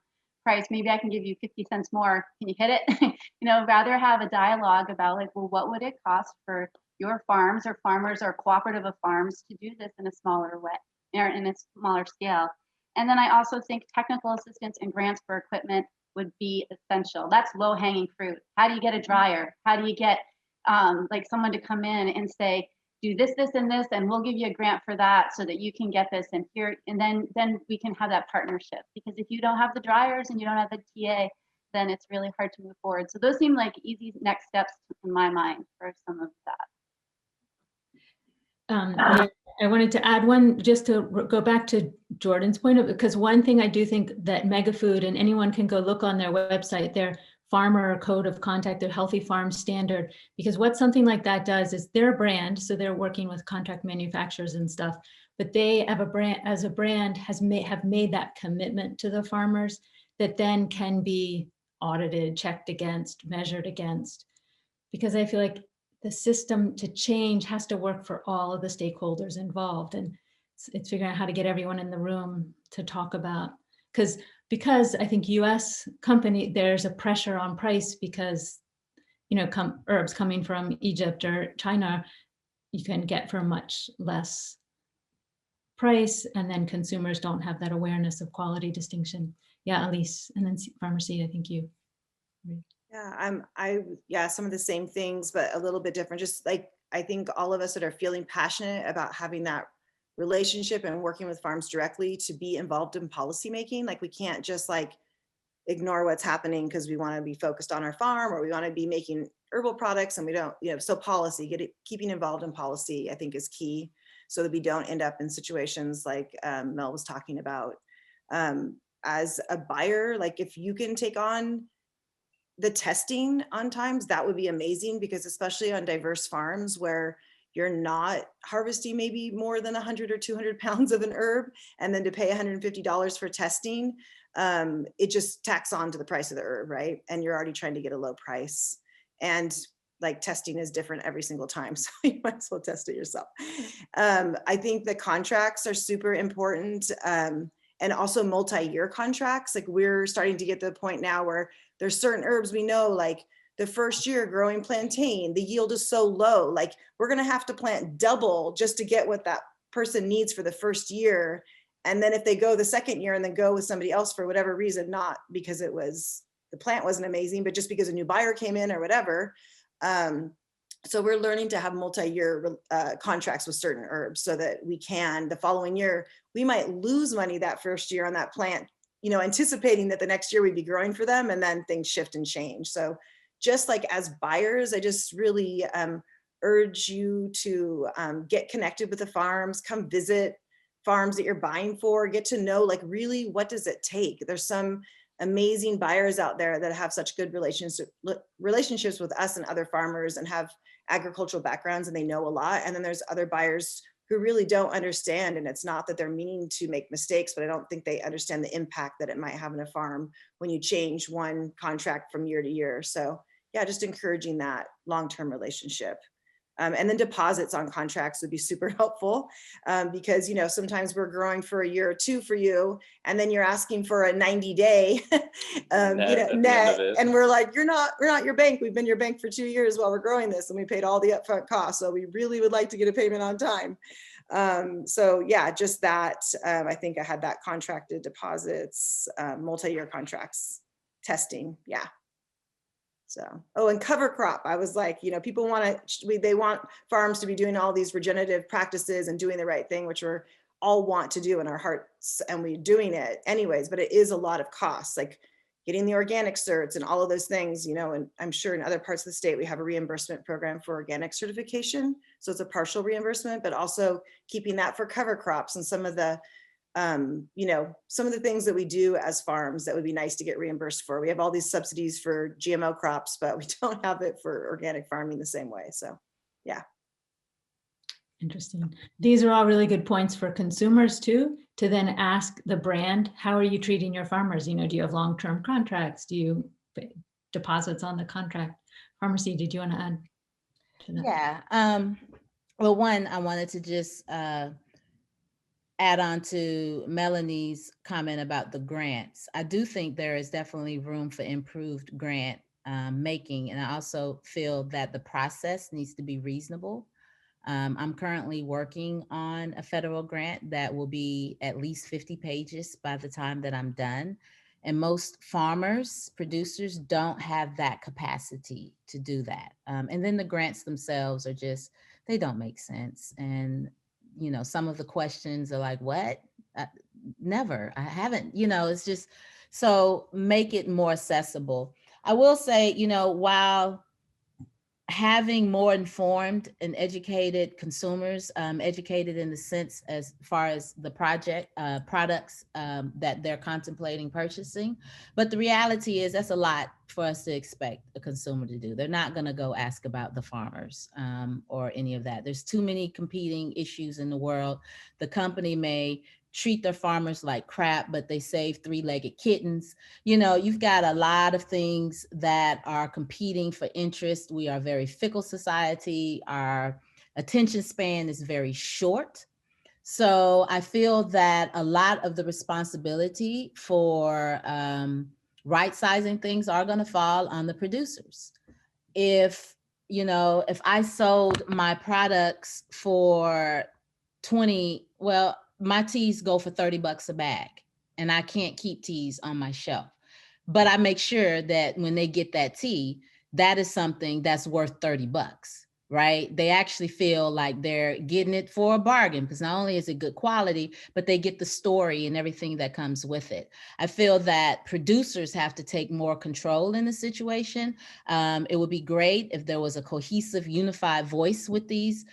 Speaker 2: price, maybe I can give you 50 cents more, can you hit it? You know, rather have a dialogue about, like, well, what would it cost for your farms or farmers or cooperative of farms to do this in a smaller way, or in a smaller scale. And then I also think technical assistance and grants for equipment would be essential. That's low hanging fruit. How do you get a dryer? How do you get like someone to come in and say, do this, this, and this, and we'll give you a grant for that so that you can get this and here, and then we can have that partnership. Because if you don't have the dryers and you don't have the TA, then it's really hard to move forward. So those seem like easy next steps in my mind for some of that.
Speaker 1: I wanted to add one, just to go back to Jordan's point of, because one thing I do think that Mega Food, and anyone can go look on their website, their farmer code of conduct, their Healthy Farm Standard, because what something like that does is their brand, so they're working with contract manufacturers and stuff, but they have a brand, as a brand have made that commitment to the farmers that then can be audited, checked against, measured against, because I feel like the system to change has to work for all of the stakeholders involved. And it's figuring out how to get everyone in the room to talk about, because I think US company, there's a pressure on price because, you know, herbs coming from Egypt or China, you can get for much less price, and then consumers don't have that awareness of quality distinction. Yeah, Elise, and then pharmacy, I think you.
Speaker 4: Yeah, some of the same things, but a little bit different. Just like, I think all of us that are feeling passionate about having that relationship and working with farms directly to be involved in policy making. Like, we can't just like ignore what's happening because we want to be focused on our farm, or we want to be making herbal products and we don't, you know, so policy, keeping involved in policy, I think is key, so that we don't end up in situations like Mel was talking about. As a buyer, like, if you can take on the testing on times, that would be amazing, because especially on diverse farms where you're not harvesting maybe more than 100 or 200 pounds of an herb, and then to pay $150 for testing, it just tacks on to the price of the herb, right? And you're already trying to get a low price. And like, testing is different every single time, so you might as well test it yourself. I think the contracts are super important, and also multi-year contracts. Like, we're starting to get to the point now where there's certain herbs we know, like the first year growing plantain, the yield is so low, like we're gonna have to plant double just to get what that person needs for the first year. And then if they go the second year and then go with somebody else for whatever reason, not because it was, the plant wasn't amazing, but just because a new buyer came in or whatever. So we're learning to have multi-year contracts with certain herbs, so that we can, the following year, we might lose money that first year on that plant, you know, anticipating that the next year we'd be growing for them, and then things shift and change. So just like as buyers, I just really urge you to get connected with the farms, come visit farms that you're buying for, get to know, like, really, what does it take? There's some amazing buyers out there that have such good relationships with us and other farmers and have agricultural backgrounds, and they know a lot. And then there's other buyers who really don't understand, and it's not that they're meaning to make mistakes, but I don't think they understand the impact that it might have on a farm when you change one contract from year to year. So yeah, just encouraging that long-term relationship. And then deposits on contracts would be super helpful, because, you know, sometimes we're growing for a year or two for you, and then you're asking for a 90-day net, and we're like, we're not your bank. We've been your bank for 2 years while we're growing this, and we paid all the upfront costs. So we really would like to get a payment on time. So yeah, just that. I think I had that contracted deposits, multi-year contracts, testing. Yeah. So, oh, and cover crop. I was like, you know, people they want farms to be doing all these regenerative practices and doing the right thing, which we're all want to do in our hearts, and we're doing it anyways, but it is a lot of costs, like getting the organic certs and all of those things, you know, and I'm sure in other parts of the state, we have a reimbursement program for organic certification. So it's a partial reimbursement, but also keeping that for cover crops and some of the you know, some of the things that we do as farms that would be nice to get reimbursed for. We have all these subsidies for GMO crops, but we don't have it for organic farming the same way. So, yeah.
Speaker 1: Interesting. These are all really good points for consumers too, to then ask the brand, how are you treating your farmers? You know, do you have long-term contracts? Do you deposits on the contract? Pharmacy, did you want to add to that?
Speaker 6: Yeah. Well, one, I wanted to just add on to Melanie's comment about the grants. I do think there is definitely room for improved grant making, and I also feel that the process needs to be reasonable. I'm currently working on a federal grant that will be at least 50 pages by the time that I'm done. And most farmers, producers don't have that capacity to do that. And then the grants themselves are just, they don't make sense. And, you know, some of the questions are like, what? Never, I haven't, you know, it's just, so make it more accessible. I will say, you know, while having more informed and educated consumers, educated in the sense as far as the products that they're contemplating purchasing. But the reality is that's a lot for us to expect a consumer to do. They're not going to go ask about the farmers or any of that. There's too many competing issues in the world. The company may treat their farmers like crap, but they save three-legged kittens. You know, you've got a lot of things that are competing for interest. We are a very fickle society. Our attention span is very short. So I feel that a lot of the responsibility for right-sizing things are going to fall on the producers. If, you know, if I sold my products for 20, well, my teas go for $30 a bag, and I can't keep teas on my shelf. But I make sure that when they get that tea, that is something that's worth $30, right? They actually feel like they're getting it for a bargain, because not only is it good quality, but they get the story and everything that comes with it. I feel that producers have to take more control in the situation. It would be great if there was a cohesive, unified voice with these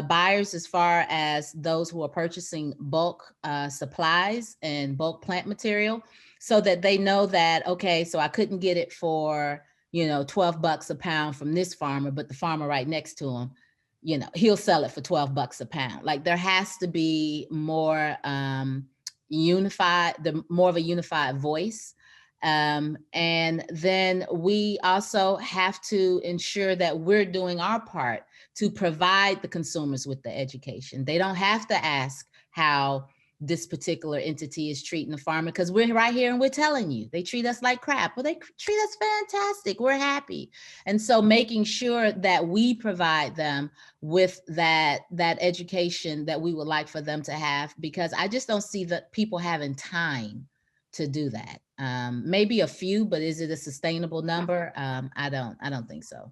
Speaker 6: buyers, as far as those who are purchasing bulk supplies and bulk plant material, so that they know that, okay, so I couldn't get it for, you know, $12 a pound from this farmer, but the farmer right next to him, you know, he'll sell it for $12 a pound. Like, there has to be more more of a unified voice. And then we also have to ensure that we're doing our part to provide the consumers with the education. They don't have to ask how this particular entity is treating the farmer, because we're right here and we're telling you they treat us like crap. Well, they treat us fantastic. We're happy. And so making sure that we provide them with that education that we would like for them to have, because I just don't see that people having time to do that. Maybe a few, but is it a sustainable number? I don't think so.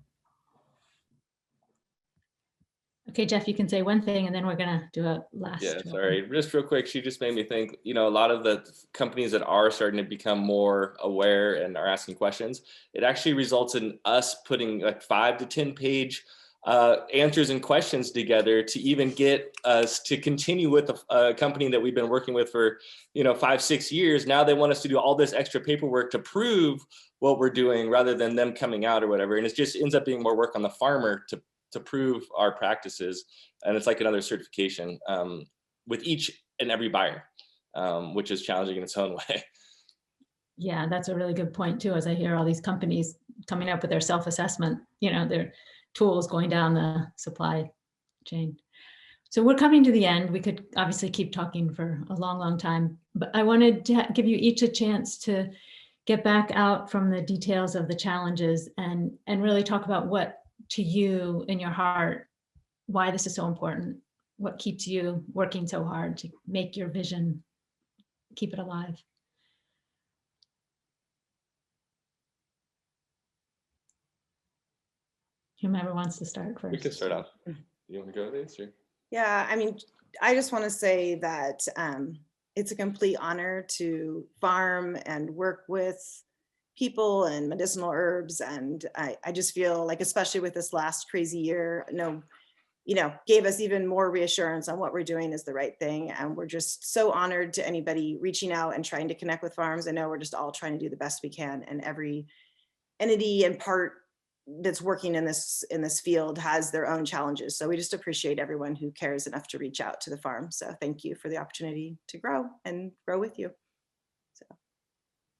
Speaker 1: Okay, Jeff, you can say one thing and then we're gonna do a last.
Speaker 5: Yeah, sorry, just real quick. She just made me think, you know, a lot of the companies that are starting to become more aware and are asking questions, it actually results in us putting like 5 to 10 page answers and questions together to even get us to continue with a company that we've been working with for, you know, 5-6 years. Now they want us to do all this extra paperwork to prove what we're doing, rather than them coming out or whatever. And it just ends up being more work on the farmer to prove our practices. And it's like another certification with each and every buyer, which is challenging in its own way.
Speaker 1: Yeah, that's a really good point too, as I hear all these companies coming up with their self-assessment, you know, their tools going down the supply chain. So we're coming to the end. We could obviously keep talking for a long, long time, but I wanted to give you each a chance to get back out from the details of the challenges and really talk about what to you in your heart, why this is so important, what keeps you working so hard to make your vision, keep it alive. Whomever wants to start first.
Speaker 5: We can start off. You want to go with this? Or?
Speaker 4: Yeah, I mean, I just want to say that it's a complete honor to farm and work with people and medicinal herbs. And I just feel like, especially with this last crazy year, gave us even more reassurance on what we're doing is the right thing. And we're just so honored to anybody reaching out and trying to connect with farms. I know we're just all trying to do the best we can, and every entity and part that's working in this field has their own challenges. So we just appreciate everyone who cares enough to reach out to the farm. So thank you for the opportunity to grow with you. So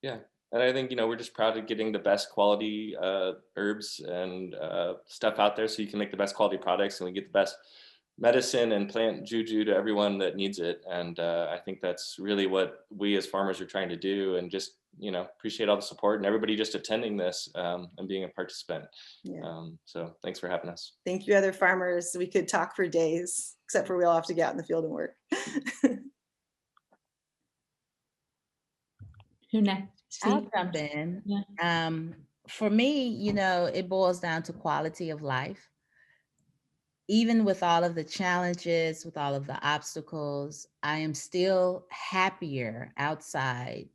Speaker 5: Yeah, and I think, we're just proud of getting the best quality herbs and stuff out there, so you can make the best quality products, and we get the best medicine and plant juju to everyone that needs it. And I think that's really what we as farmers are trying to do, and just, appreciate all the support and everybody just attending this and being a participant.
Speaker 4: yeah.
Speaker 5: So thanks for having us.
Speaker 4: Thank you, other farmers. We could talk for days, except for we all have to get out in the field and work.
Speaker 1: Who next?
Speaker 6: I'll
Speaker 1: Steve?
Speaker 6: jump in.
Speaker 1: Yeah.
Speaker 6: For me, it boils down to quality of life. Even with all of the challenges, with all of the obstacles, I am still happier outside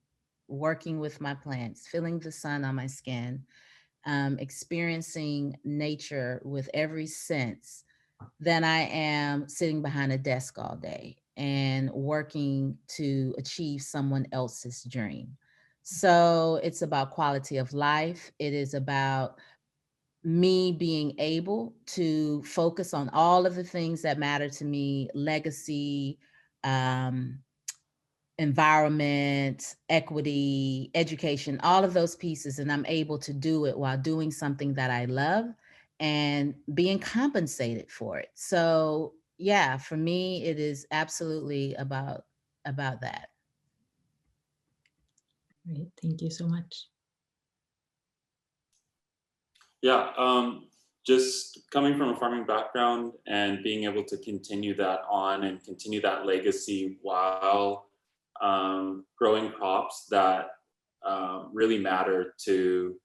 Speaker 6: working with my plants, feeling the sun on my skin, experiencing nature with every sense than I am sitting behind a desk all day and working to achieve someone else's dream. So it's about quality of life. It is about me being able to focus on all of the things that matter to me: legacy, environment, equity, education, all of those pieces. And I'm able to do it while doing something that I love and being compensated for it. So yeah, for me, it is absolutely about that.
Speaker 1: Great. Thank you so much.
Speaker 3: Yeah, just coming from a farming background and being able to continue that on and continue that legacy while growing crops that really matter to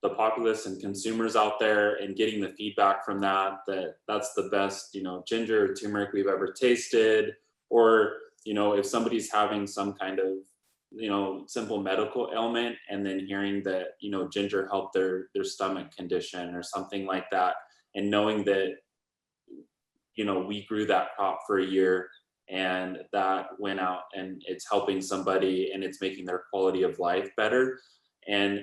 Speaker 3: the populace and consumers out there, and getting the feedback from that's the best, ginger or turmeric we've ever tasted. Or, if somebody's having some kind of, simple medical ailment, and then hearing that, ginger helped their stomach condition or something like that, and knowing that, we grew that crop for a year and that went out and it's helping somebody and it's making their quality of life better. And,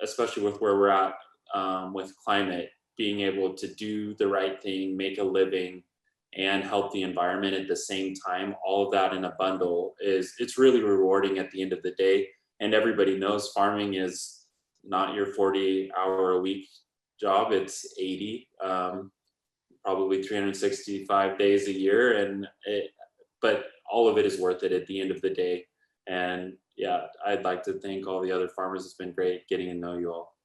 Speaker 3: especially with where we're at with climate, being able to do the right thing, make a living, and help the environment at the same time, all of that in a bundle it's really rewarding at the end of the day. And everybody knows farming is not your 40-hour-a-week job, it's 80, probably 365 days a year, but all of it is worth it at the end of the day. And yeah, I'd like to thank all the other farmers. It's been great getting to know you all.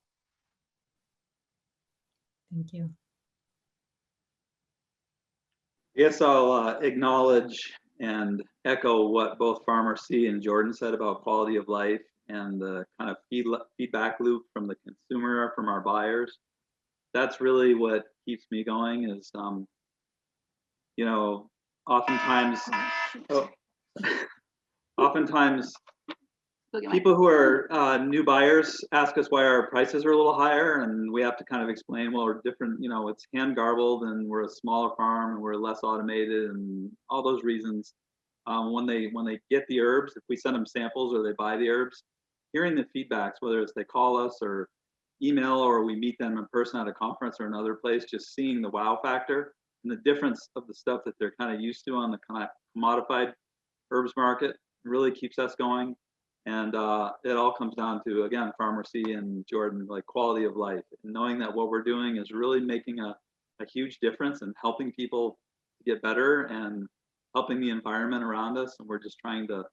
Speaker 1: Thank you.
Speaker 7: Yes, I'll acknowledge and echo what both Farmer C and Jordan said about quality of life and the kind of feedback loop from the consumer, from our buyers. That's really what keeps me going is, oftentimes, oftentimes people who are new buyers ask us why our prices are a little higher, and we have to kind of explain, well, we're different, it's hand garbled and we're a smaller farm and we're less automated and all those reasons. When they get the herbs, if we send them samples or they buy the herbs, hearing the feedbacks, whether it's they call us or email or we meet them in person at a conference or another place, just seeing the wow factor and the difference of the stuff that they're kind of used to on the kind of commodified herbs market really keeps us going. And it all comes down to, again, Farmer C and Jordan, like quality of life, and knowing that what we're doing is really making a huge difference and helping people get better and helping the environment around us. And we're just trying to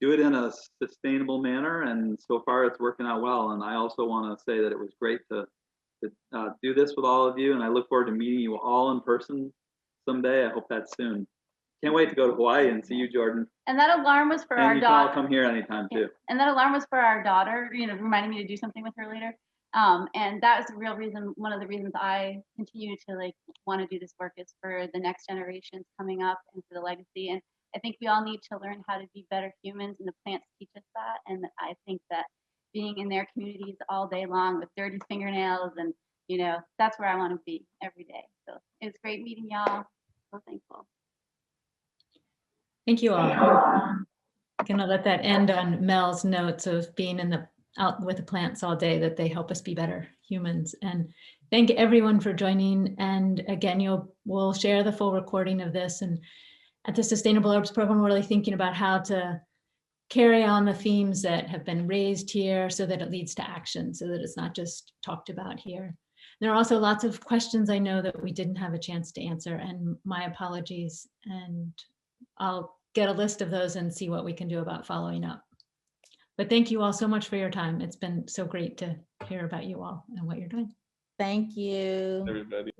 Speaker 7: do it in a sustainable manner. And so far it's working out well. And I also want to say that it was great to do this with all of you. And I look forward to meeting you all in person someday. I hope that's soon. Can't wait to go to Hawaii and see you, Jordan.
Speaker 2: And that alarm was for
Speaker 7: and
Speaker 2: our
Speaker 7: you can all
Speaker 2: daughter.
Speaker 7: come here anytime too.
Speaker 2: And that alarm was for our daughter, reminding me to do something with her later. And that was the real reason, one of the reasons I continue to want to do this work is for the next generations coming up and for the legacy. And I think we all need to learn how to be better humans, and the plants teach us that. And I think that being in their communities all day long with dirty fingernails and you know, that's where I want to be every day. So it's great meeting y'all. So thankful.
Speaker 1: Thank you all. I'm gonna let that end on Mel's notes of being out with the plants all day, that they help us be better humans. And thank everyone for joining. And again, we'll share the full recording of this. And at the Sustainable Herbs Program, we're really thinking about how to carry on the themes that have been raised here so that it leads to action, so that it's not just talked about here. There are also lots of questions I know that we didn't have a chance to answer, and my apologies. And I'll get a list of those and see what we can do about following up. But thank you all so much for your time. It's been so great to hear about you all and what you're doing.
Speaker 6: Thank you.
Speaker 5: Everybody.